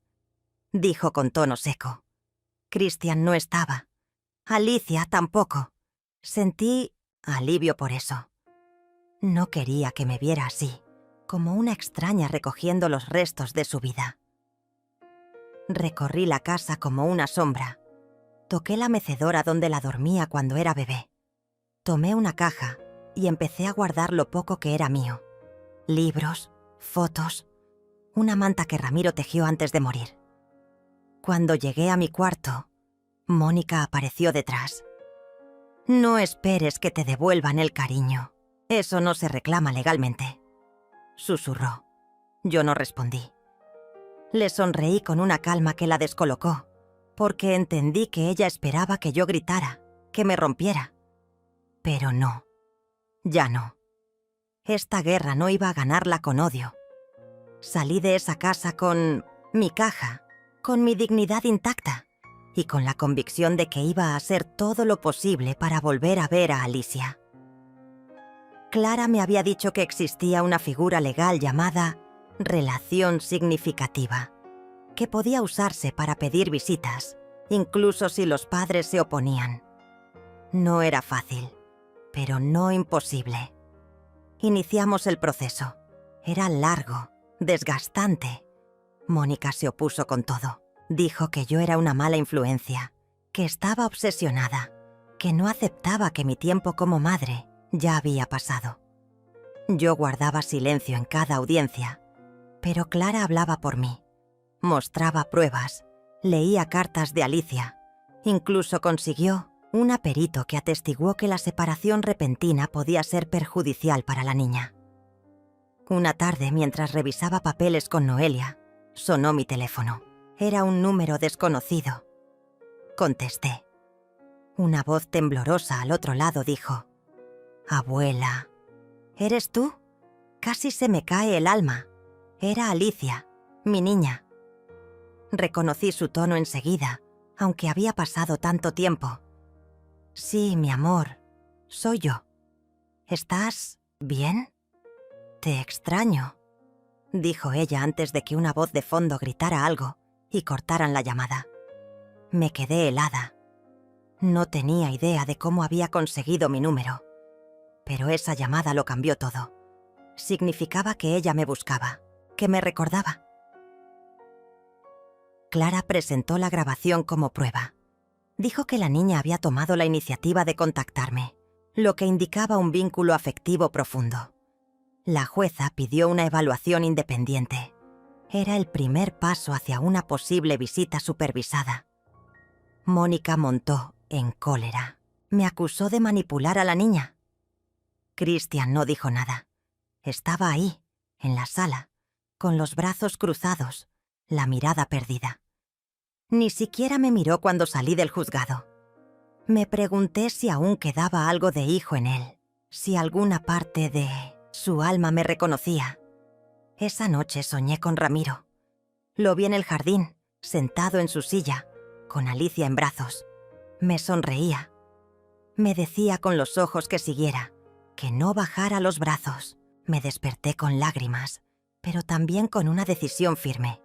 dijo con tono seco. Cristian no estaba. Alicia tampoco. Sentí alivio por eso. No quería que me viera así, como una extraña recogiendo los restos de su vida. Recorrí la casa como una sombra. Toqué la mecedora donde la dormía cuando era bebé. Tomé una caja y empecé a guardar lo poco que era mío. Libros, fotos, una manta que Ramiro tejió antes de morir. Cuando llegué a mi cuarto, Mónica apareció detrás. «No esperes que te devuelvan el cariño. Eso no se reclama legalmente», susurró. Yo no respondí. Le sonreí con una calma que la descolocó, porque entendí que ella esperaba que yo gritara, que me rompiera. Pero no, ya no. Esta guerra no iba a ganarla con odio. Salí de esa casa con mi caja, con mi dignidad intacta y con la convicción de que iba a hacer todo lo posible para volver a ver a Alicia. Clara me había dicho que existía una figura legal llamada relación significativa, que podía usarse para pedir visitas, incluso si los padres se oponían. No era fácil, pero no imposible. Iniciamos el proceso. Era largo, desgastante. Mónica se opuso con todo. Dijo que yo era una mala influencia, que estaba obsesionada, que no aceptaba que mi tiempo como madre ya había pasado. Yo guardaba silencio en cada audiencia, pero Clara hablaba por mí. Mostraba pruebas, leía cartas de Alicia, incluso consiguió un perito que atestiguó que la separación repentina podía ser perjudicial para la niña. Una tarde, mientras revisaba papeles con Noelia, sonó mi teléfono. Era un número desconocido. Contesté. Una voz temblorosa al otro lado dijo: «Abuela». «¿Eres tú?» Casi se me cae el alma. Era Alicia, mi niña. Reconocí su tono enseguida, aunque había pasado tanto tiempo. «Sí, mi amor, soy yo. ¿Estás bien? Te extraño», dijo ella antes de que una voz de fondo gritara algo y cortaran la llamada. Me quedé helada. No tenía idea de cómo había conseguido mi número, pero esa llamada lo cambió todo. Significaba que ella me buscaba, que me recordaba. Clara presentó la grabación como prueba. Dijo que la niña había tomado la iniciativa de contactarme, lo que indicaba un vínculo afectivo profundo. La jueza pidió una evaluación independiente. Era el primer paso hacia una posible visita supervisada. Mónica montó en cólera. Me acusó de manipular a la niña. Cristian no dijo nada. Estaba ahí, en la sala, con los brazos cruzados, la mirada perdida. Ni siquiera me miró cuando salí del juzgado. Me pregunté si aún quedaba algo de hijo en él, si alguna parte de su alma me reconocía. Esa noche soñé con Ramiro. Lo vi en el jardín, sentado en su silla, con Alicia en brazos. Me sonreía. Me decía con los ojos que siguiera, que no bajara los brazos. Me desperté con lágrimas, pero también con una decisión firme.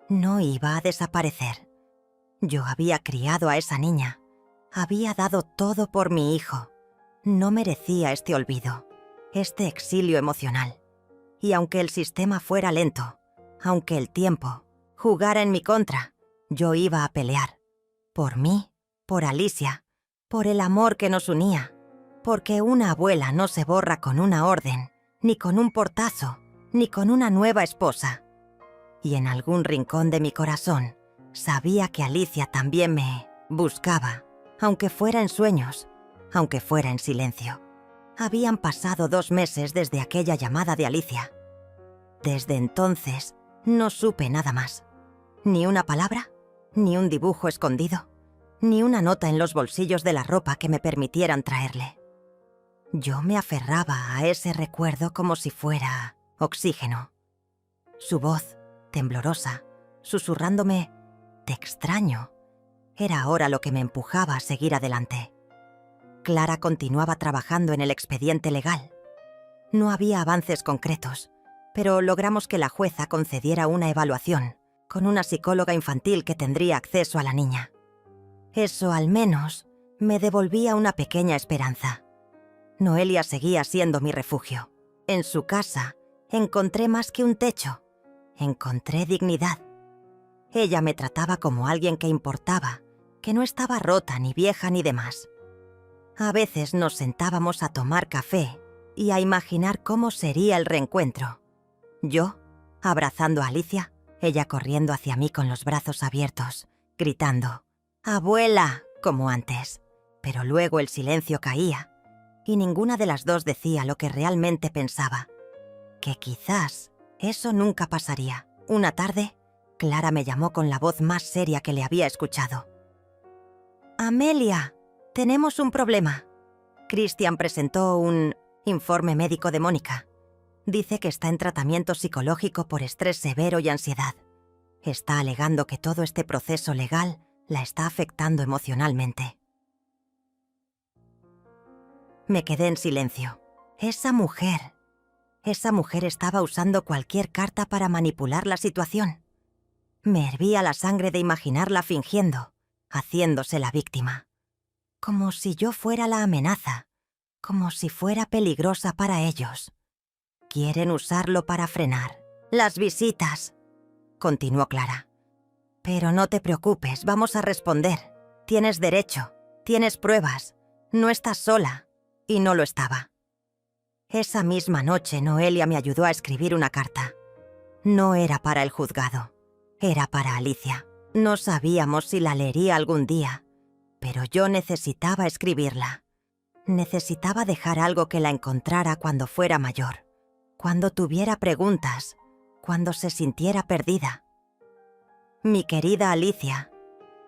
No iba a desaparecer. Yo había criado a esa niña. Había dado todo por mi hijo. No merecía este olvido, este exilio emocional. Y aunque el sistema fuera lento, aunque el tiempo jugara en mi contra, yo iba a pelear. Por mí, por Alicia, por el amor que nos unía. Porque una abuela no se borra con una orden, ni con un portazo, ni con una nueva esposa. Y en algún rincón de mi corazón, sabía que Alicia también me buscaba, aunque fuera en sueños, aunque fuera en silencio. Habían pasado 2 meses desde aquella llamada de Alicia. Desde entonces no supe nada más. Ni una palabra, ni un dibujo escondido, ni una nota en los bolsillos de la ropa que me permitieran traerle. Yo me aferraba a ese recuerdo como si fuera oxígeno. Su voz, temblorosa, susurrándome «Te extraño», era ahora lo que me empujaba a seguir adelante. Clara continuaba trabajando en el expediente legal. No había avances concretos, pero logramos que la jueza concediera una evaluación con una psicóloga infantil que tendría acceso a la niña. Eso al menos me devolvía una pequeña esperanza. Noelia seguía siendo mi refugio. En su casa encontré más que un techo. Encontré dignidad. Ella me trataba como alguien que importaba, que no estaba rota ni vieja ni demás. A veces nos sentábamos a tomar café y a imaginar cómo sería el reencuentro. Yo, abrazando a Alicia, ella corriendo hacia mí con los brazos abiertos, gritando «¡Abuela!», como antes. Pero luego el silencio caía y ninguna de las dos decía lo que realmente pensaba. Que quizás eso nunca pasaría. Una tarde, Clara me llamó con la voz más seria que le había escuchado. «Amelia, tenemos un problema». Christian presentó un informe médico de Mónica. Dice que está en tratamiento psicológico por estrés severo y ansiedad. Está alegando que todo este proceso legal la está afectando emocionalmente. Me quedé en silencio. Esa mujer estaba usando cualquier carta para manipular la situación. Me hervía la sangre de imaginarla fingiendo, haciéndose la víctima. Como si yo fuera la amenaza, como si fuera peligrosa para ellos. Quieren usarlo para frenar. «Las visitas», continuó Clara. «Pero no te preocupes, vamos a responder. Tienes derecho, tienes pruebas, no estás sola». Y no lo estaba. Esa misma noche Noelia me ayudó a escribir una carta. No era para el juzgado, era para Alicia. No sabíamos si la leería algún día, pero yo necesitaba escribirla. Necesitaba dejar algo que la encontrara cuando fuera mayor, cuando tuviera preguntas, cuando se sintiera perdida. Mi querida Alicia,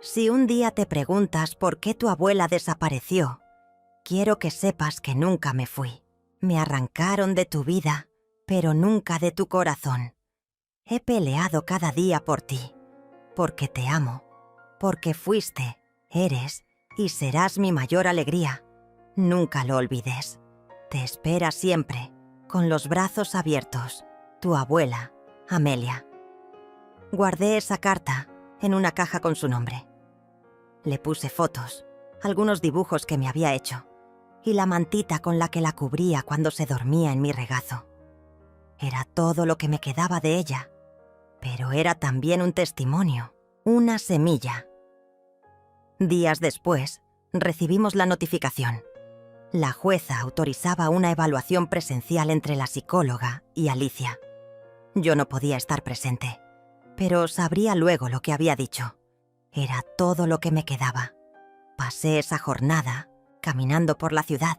si un día te preguntas por qué tu abuela desapareció, quiero que sepas que nunca me fui. Me arrancaron de tu vida, pero nunca de tu corazón. He peleado cada día por ti, porque te amo, porque fuiste, eres y serás mi mayor alegría. Nunca lo olvides. Te espera siempre, con los brazos abiertos, tu abuela, Amelia. Guardé esa carta en una caja con su nombre. Le puse fotos, algunos dibujos que me había hecho, y la mantita con la que la cubría cuando se dormía en mi regazo. Era todo lo que me quedaba de ella, pero era también un testimonio, una semilla. Días después, recibimos la notificación. La jueza autorizaba una evaluación presencial entre la psicóloga y Alicia. Yo no podía estar presente, pero sabría luego lo que había dicho. Era todo lo que me quedaba. Pasé esa jornada caminando por la ciudad.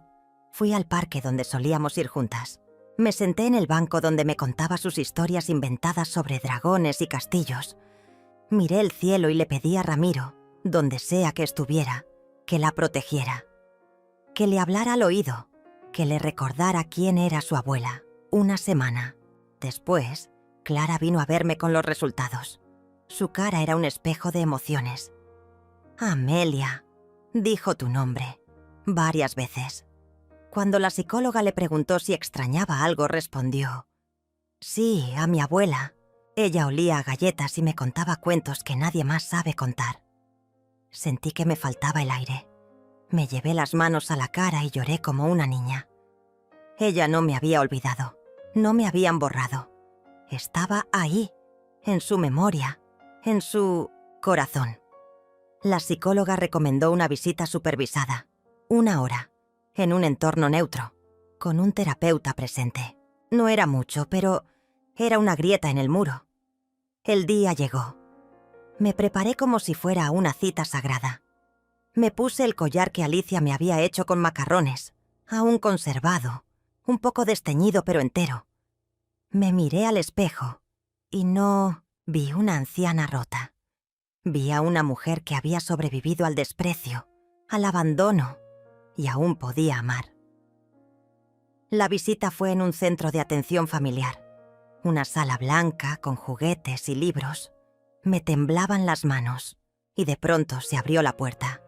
Fui al parque donde solíamos ir juntas. Me senté en el banco donde me contaba sus historias inventadas sobre dragones y castillos. Miré el cielo y le pedí a Ramiro, donde sea que estuviera, que la protegiera. Que le hablara al oído, que le recordara quién era su abuela. Una semana después, Clara vino a verme con los resultados. Su cara era un espejo de emociones. «Amelia», dijo tu nombre varias veces. Cuando la psicóloga le preguntó si extrañaba algo, respondió: «Sí, a mi abuela. Ella olía a galletas y me contaba cuentos que nadie más sabe contar». Sentí que me faltaba el aire. Me llevé las manos a la cara y lloré como una niña. Ella no me había olvidado, no me habían borrado. Estaba ahí, en su memoria, en su corazón. La psicóloga recomendó una visita supervisada, 1 hora, en un entorno neutro, con un terapeuta presente. No era mucho, pero era una grieta en el muro. El día llegó. Me preparé como si fuera una cita sagrada. Me puse el collar que Alicia me había hecho con macarrones, aún conservado, un poco desteñido pero entero. Me miré al espejo y no vi una anciana rota. Vi a una mujer que había sobrevivido al desprecio, al abandono y aún podía amar. La visita fue en un centro de atención familiar. Una sala blanca con juguetes y libros. Me temblaban las manos y de pronto se abrió la puerta.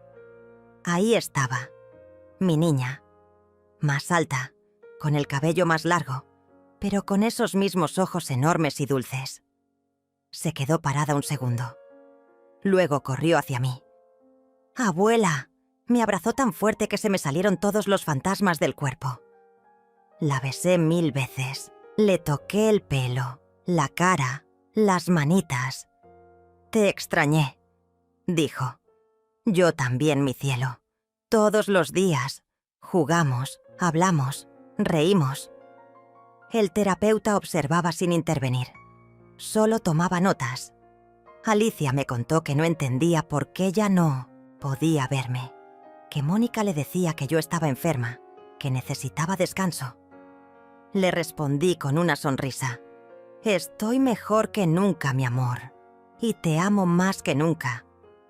Ahí estaba, mi niña, más alta, con el cabello más largo, pero con esos mismos ojos enormes y dulces. Se quedó parada un segundo. Luego corrió hacia mí. ¡Abuela! Me abrazó tan fuerte que se me salieron todos los fantasmas del cuerpo. La besé 1000 veces. Le toqué el pelo, la cara, las manitas. «Te extrañé», dijo. «Yo también, mi cielo. Todos los días. Jugamos, hablamos, reímos». El terapeuta observaba sin intervenir. Solo tomaba notas. Alicia me contó que no entendía por qué ya no podía verme, que Mónica le decía que yo estaba enferma, que necesitaba descanso. Le respondí con una sonrisa. «Estoy mejor que nunca, mi amor, y te amo más que nunca».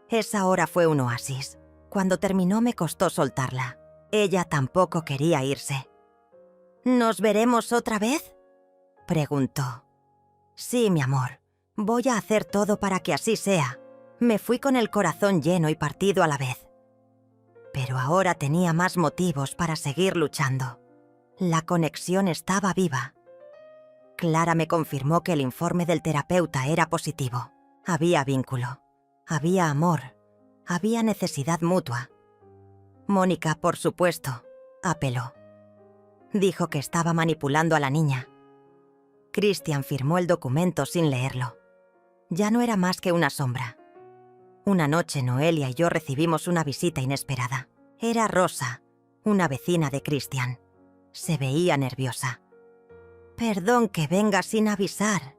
Esa hora fue un oasis. Cuando terminó me costó soltarla. Ella tampoco quería irse. «¿Nos veremos otra vez?», preguntó. «Sí, mi amor. Voy a hacer todo para que así sea». Me fui con el corazón lleno y partido a la vez. Pero ahora tenía más motivos para seguir luchando. La conexión estaba viva. Clara me confirmó que el informe del terapeuta era positivo. Había vínculo, había amor, había necesidad mutua. Mónica, por supuesto, apeló. Dijo que estaba manipulando a la niña. Christian firmó el documento sin leerlo. Ya no era más que una sombra. Una noche Noelia y yo recibimos una visita inesperada. Era Rosa, una vecina de Christian. Se veía nerviosa. «Perdón que venga sin avisar,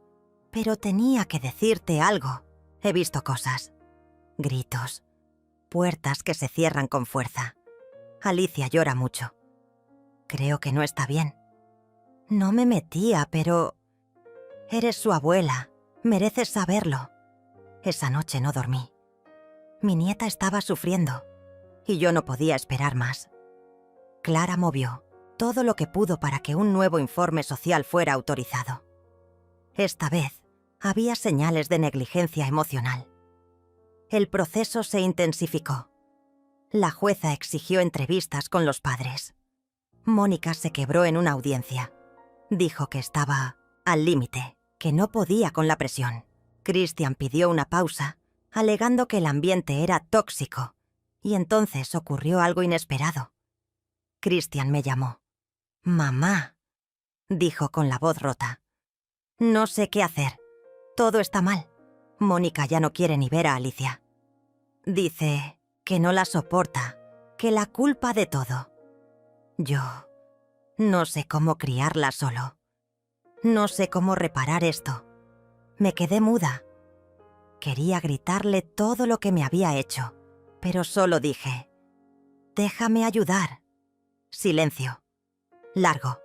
pero tenía que decirte algo. He visto cosas. Gritos. Puertas que se cierran con fuerza. Alicia llora mucho. Creo que no está bien. No me metía, pero... Eres su abuela. Mereces saberlo». Esa noche no dormí. Mi nieta estaba sufriendo y yo no podía esperar más. Clara movió todo lo que pudo para que un nuevo informe social fuera autorizado. Esta vez había señales de negligencia emocional. El proceso se intensificó. La jueza exigió entrevistas con los padres. Mónica se quebró en una audiencia. Dijo que estaba al límite, que no podía con la presión. Christian pidió una pausa, alegando que el ambiente era tóxico, y entonces ocurrió algo inesperado. Christian me llamó. «Mamá», dijo con la voz rota. «No sé qué hacer. Todo está mal. Mónica ya no quiere ni ver a Alicia. Dice que no la soporta, que la culpa de todo. Yo no sé cómo criarla solo. No sé cómo reparar esto. Me quedé muda. Quería gritarle todo lo que me había hecho, pero solo dije: «Déjame ayudar». Silencio. Largo.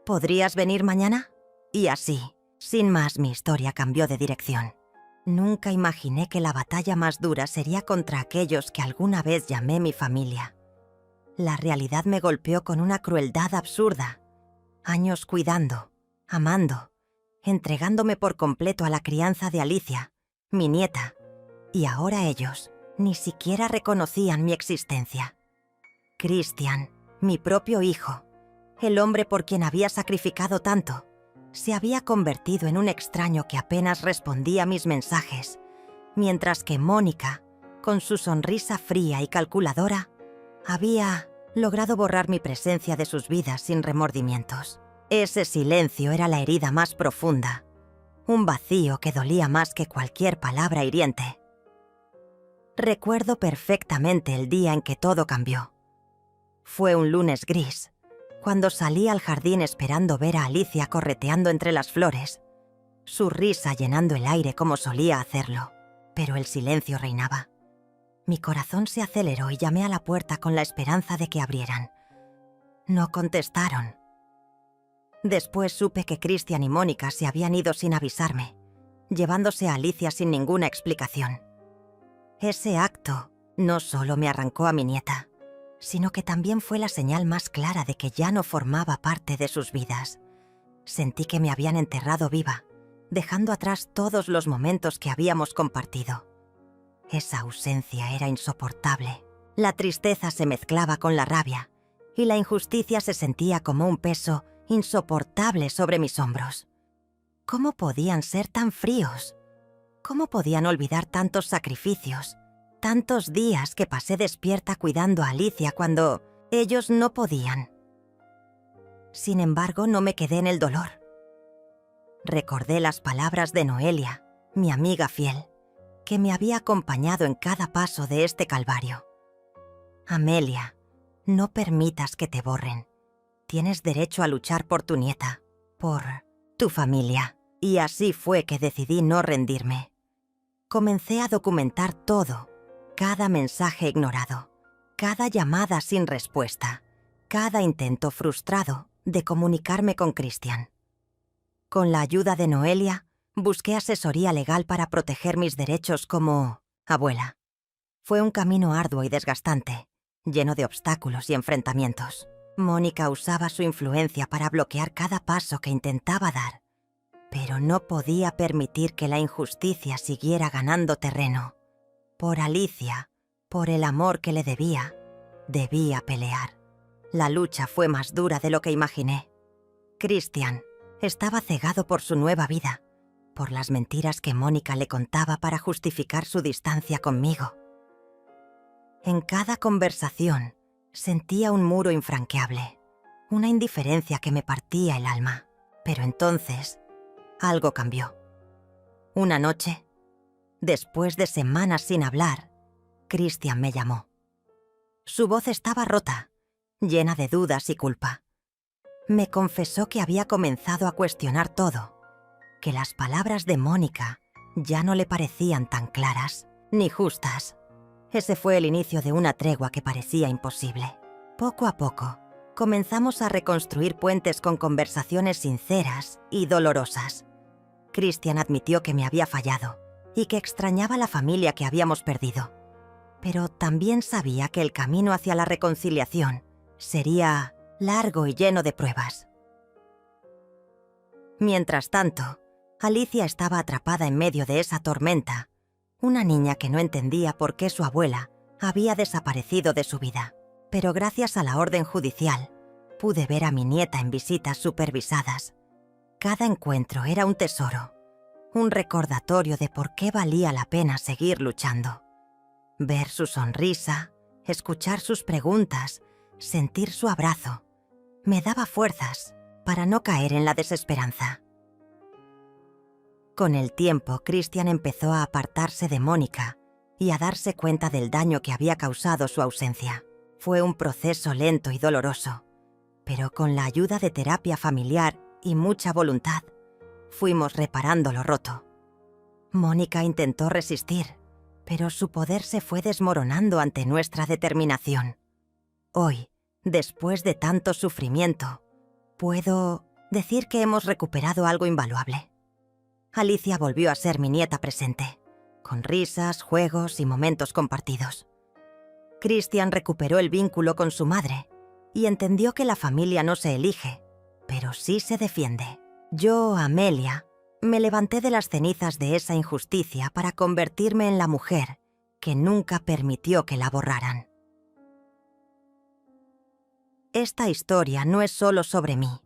«¿Podrías venir mañana?». Y así, sin más, mi historia cambió de dirección. Nunca imaginé que la batalla más dura sería contra aquellos que alguna vez llamé mi familia. La realidad me golpeó con una crueldad absurda. Años cuidando, amando, entregándome por completo a la crianza de Alicia, mi nieta, y ahora ellos ni siquiera reconocían mi existencia. Christian, mi propio hijo, el hombre por quien había sacrificado tanto, se había convertido en un extraño que apenas respondía a mis mensajes, mientras que Mónica, con su sonrisa fría y calculadora, había logrado borrar mi presencia de sus vidas sin remordimientos. Ese silencio era la herida más profunda, un vacío que dolía más que cualquier palabra hiriente. Recuerdo perfectamente el día en que todo cambió. Fue un lunes gris, cuando salí al jardín esperando ver a Alicia correteando entre las flores, su risa llenando el aire como solía hacerlo, pero el silencio reinaba. Mi corazón se aceleró y llamé a la puerta con la esperanza de que abrieran. No contestaron. Después supe que Christian y Mónica se habían ido sin avisarme, llevándose a Alicia sin ninguna explicación. Ese acto no solo me arrancó a mi nieta, sino que también fue la señal más clara de que ya no formaba parte de sus vidas. Sentí que me habían enterrado viva, dejando atrás todos los momentos que habíamos compartido. Esa ausencia era insoportable. La tristeza se mezclaba con la rabia, y la injusticia se sentía como un peso insoportable sobre mis hombros. ¿Cómo podían ser tan fríos? ¿Cómo podían olvidar tantos sacrificios, tantos días que pasé despierta cuidando a Alicia cuando ellos no podían? Sin embargo, no me quedé en el dolor. Recordé las palabras de Noelia, mi amiga fiel, que me había acompañado en cada paso de este calvario. Amelia, no permitas que te borren. Tienes derecho a luchar por tu nieta, por tu familia. Y así fue que decidí no rendirme. Comencé a documentar todo, cada mensaje ignorado, cada llamada sin respuesta, cada intento frustrado de comunicarme con Christian. Con la ayuda de Noelia, busqué asesoría legal para proteger mis derechos como abuela. Fue un camino arduo y desgastante, lleno de obstáculos y enfrentamientos. Mónica usaba su influencia para bloquear cada paso que intentaba dar, pero no podía permitir que la injusticia siguiera ganando terreno. Por Alicia, por el amor que le debía pelear. La lucha fue más dura de lo que imaginé. Christian estaba cegado por su nueva vida, por las mentiras que Mónica le contaba para justificar su distancia conmigo. En cada conversación sentía un muro infranqueable, una indiferencia que me partía el alma. Pero entonces, algo cambió. Una noche, después de semanas sin hablar, Christian me llamó. Su voz estaba rota, llena de dudas y culpa. Me confesó que había comenzado a cuestionar todo, que las palabras de Mónica ya no le parecían tan claras ni justas. Ese fue el inicio de una tregua que parecía imposible. Poco a poco, comenzamos a reconstruir puentes con conversaciones sinceras y dolorosas. Christian admitió que me había fallado y que extrañaba la familia que habíamos perdido. Pero también sabía que el camino hacia la reconciliación sería largo y lleno de pruebas. Mientras tanto, Alicia estaba atrapada en medio de esa tormenta, una niña que no entendía por qué su abuela había desaparecido de su vida. Pero gracias a la orden judicial, pude ver a mi nieta en visitas supervisadas. Cada encuentro era un tesoro, un recordatorio de por qué valía la pena seguir luchando. Ver su sonrisa, escuchar sus preguntas, sentir su abrazo, me daba fuerzas para no caer en la desesperanza. Con el tiempo, Christian empezó a apartarse de Mónica y a darse cuenta del daño que había causado su ausencia. Fue un proceso lento y doloroso, pero con la ayuda de terapia familiar y mucha voluntad, fuimos reparando lo roto. Mónica intentó resistir, pero su poder se fue desmoronando ante nuestra determinación. Hoy, después de tanto sufrimiento, puedo decir que hemos recuperado algo invaluable. Alicia volvió a ser mi nieta presente, con risas, juegos y momentos compartidos. Christian recuperó el vínculo con su madre y entendió que la familia no se elige, pero sí se defiende. Yo, Amelia, me levanté de las cenizas de esa injusticia para convertirme en la mujer que nunca permitió que la borraran. Esta historia no es solo sobre mí,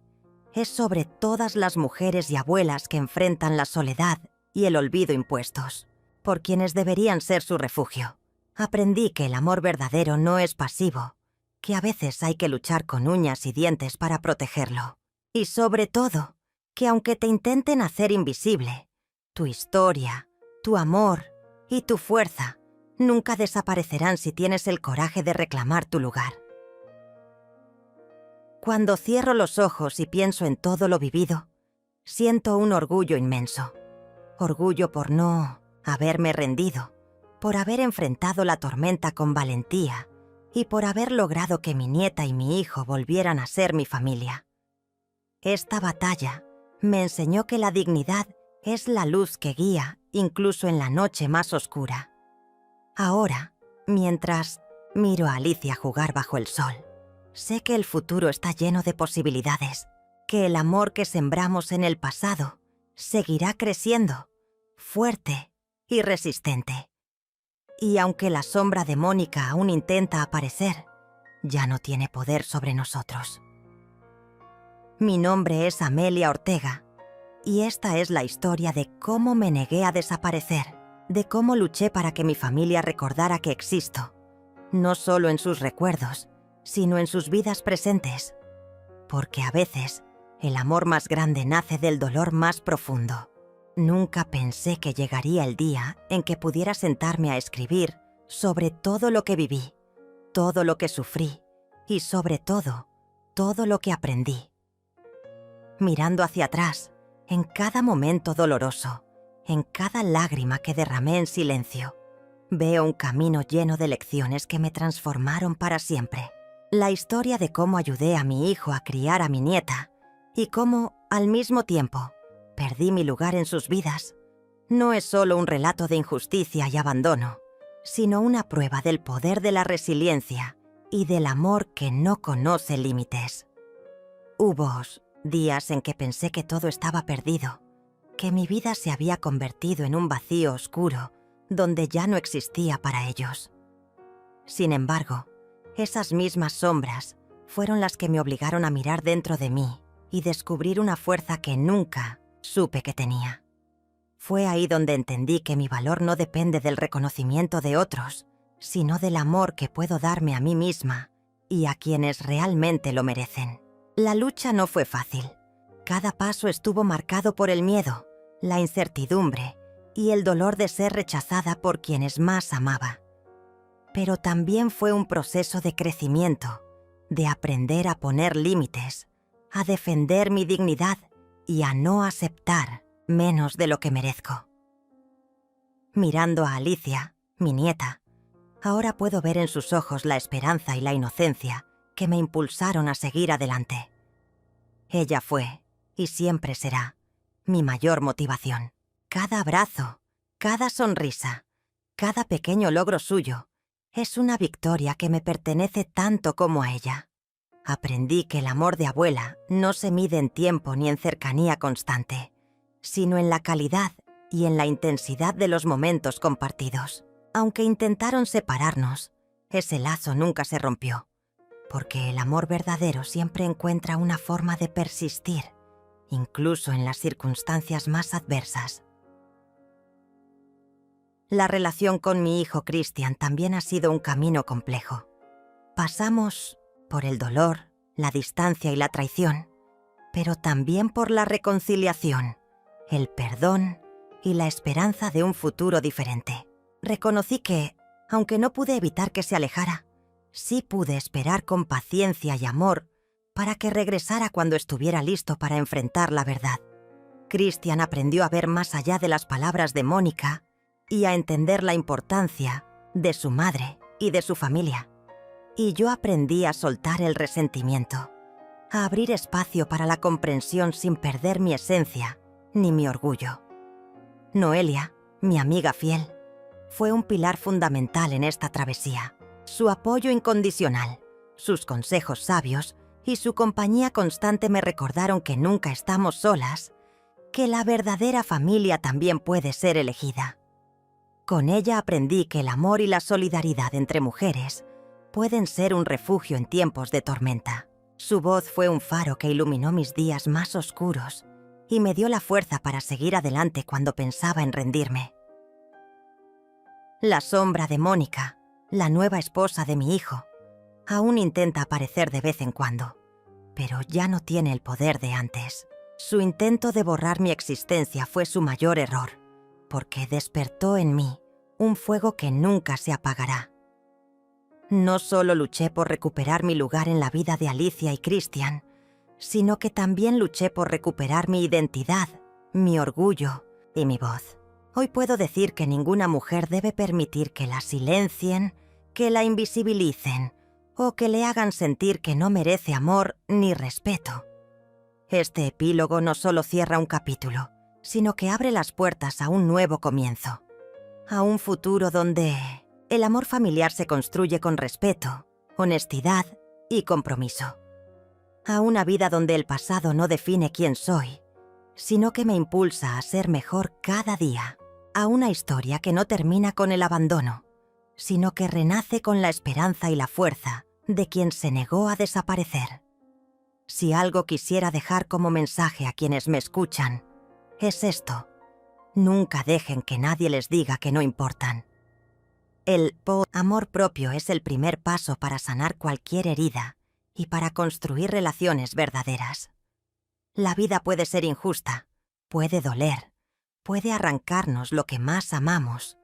es sobre todas las mujeres y abuelas que enfrentan la soledad y el olvido impuestos, por quienes deberían ser su refugio. Aprendí que el amor verdadero no es pasivo, que a veces hay que luchar con uñas y dientes para protegerlo. Y sobre todo, que aunque te intenten hacer invisible, tu historia, tu amor y tu fuerza nunca desaparecerán si tienes el coraje de reclamar tu lugar. Cuando cierro los ojos y pienso en todo lo vivido, siento un orgullo inmenso. Orgullo por no haberme rendido, por haber enfrentado la tormenta con valentía y por haber logrado que mi nieta y mi hijo volvieran a ser mi familia. Esta batalla me enseñó que la dignidad es la luz que guía incluso en la noche más oscura. Ahora, mientras miro a Alicia jugar bajo el sol, sé que el futuro está lleno de posibilidades, que el amor que sembramos en el pasado seguirá creciendo, fuerte y resistente. Y aunque la sombra de Mónica aún intenta aparecer, ya no tiene poder sobre nosotros. Mi nombre es Amelia Ortega, y esta es la historia de cómo me negué a desaparecer, de cómo luché para que mi familia recordara que existo, no solo en sus recuerdos, sino en sus vidas presentes. Porque a veces, el amor más grande nace del dolor más profundo. Nunca pensé que llegaría el día en que pudiera sentarme a escribir sobre todo lo que viví, todo lo que sufrí y sobre todo, todo lo que aprendí. Mirando hacia atrás, en cada momento doloroso, en cada lágrima que derramé en silencio, veo un camino lleno de lecciones que me transformaron para siempre. La historia de cómo ayudé a mi hijo a criar a mi nieta y cómo, al mismo tiempo, perdí mi lugar en sus vidas, no es solo un relato de injusticia y abandono, sino una prueba del poder de la resiliencia y del amor que no conoce límites. Hubo días en que pensé que todo estaba perdido, que mi vida se había convertido en un vacío oscuro donde ya no existía para ellos. Sin embargo, esas mismas sombras fueron las que me obligaron a mirar dentro de mí y descubrir una fuerza que nunca supe que tenía. Fue ahí donde entendí que mi valor no depende del reconocimiento de otros, sino del amor que puedo darme a mí misma y a quienes realmente lo merecen. La lucha no fue fácil. Cada paso estuvo marcado por el miedo, la incertidumbre y el dolor de ser rechazada por quienes más amaba. Pero también fue un proceso de crecimiento, de aprender a poner límites, a defender mi dignidad y a no aceptar menos de lo que merezco. Mirando a Alicia, mi nieta, ahora puedo ver en sus ojos la esperanza y la inocencia que me impulsaron a seguir adelante. Ella fue, y siempre será, mi mayor motivación. Cada abrazo, cada sonrisa, cada pequeño logro suyo, es una victoria que me pertenece tanto como a ella. Aprendí que el amor de abuela no se mide en tiempo ni en cercanía constante, sino en la calidad y en la intensidad de los momentos compartidos. Aunque intentaron separarnos, ese lazo nunca se rompió, porque el amor verdadero siempre encuentra una forma de persistir, incluso en las circunstancias más adversas. La relación con mi hijo Christian también ha sido un camino complejo. Pasamos por el dolor, la distancia y la traición, pero también por la reconciliación, el perdón y la esperanza de un futuro diferente. Reconocí que, aunque no pude evitar que se alejara, sí pude esperar con paciencia y amor para que regresara cuando estuviera listo para enfrentar la verdad. Christian aprendió a ver más allá de las palabras de Mónica y a entender la importancia de su madre y de su familia. Y yo aprendí a soltar el resentimiento, a abrir espacio para la comprensión sin perder mi esencia ni mi orgullo. Noelia, mi amiga fiel, fue un pilar fundamental en esta travesía. Su apoyo incondicional, sus consejos sabios y su compañía constante me recordaron que nunca estamos solas, que la verdadera familia también puede ser elegida. Con ella aprendí que el amor y la solidaridad entre mujeres pueden ser un refugio en tiempos de tormenta. Su voz fue un faro que iluminó mis días más oscuros y me dio la fuerza para seguir adelante cuando pensaba en rendirme. La sombra de Mónica, la nueva esposa de mi hijo, aún intenta aparecer de vez en cuando, pero ya no tiene el poder de antes. Su intento de borrar mi existencia fue su mayor error, porque despertó en mí un fuego que nunca se apagará. No solo luché por recuperar mi lugar en la vida de Alicia y Christian, sino que también luché por recuperar mi identidad, mi orgullo y mi voz. Hoy puedo decir que ninguna mujer debe permitir que la silencien, que la invisibilicen o que le hagan sentir que no merece amor ni respeto. Este epílogo no solo cierra un capítulo, sino que abre las puertas a un nuevo comienzo, a un futuro donde el amor familiar se construye con respeto, honestidad y compromiso. A una vida donde el pasado no define quién soy, sino que me impulsa a ser mejor cada día. A una historia que no termina con el abandono, sino que renace con la esperanza y la fuerza de quien se negó a desaparecer. Si algo quisiera dejar como mensaje a quienes me escuchan, es esto: nunca dejen que nadie les diga que no importan. El amor propio es el primer paso para sanar cualquier herida y para construir relaciones verdaderas. La vida puede ser injusta, puede doler, puede arrancarnos lo que más amamos,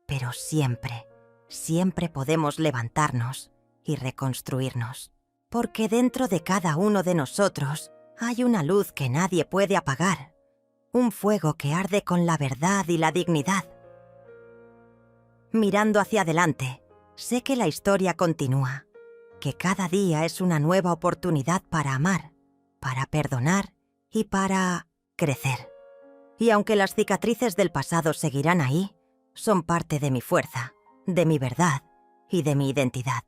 pero siempre, siempre podemos levantarnos y reconstruirnos. Porque dentro de cada uno de nosotros hay una luz que nadie puede apagar, un fuego que arde con la verdad y la dignidad. Mirando hacia adelante, sé que la historia continúa, que cada día es una nueva oportunidad para amar, para perdonar y para crecer. Y aunque las cicatrices del pasado seguirán ahí, son parte de mi fuerza, de mi verdad y de mi identidad.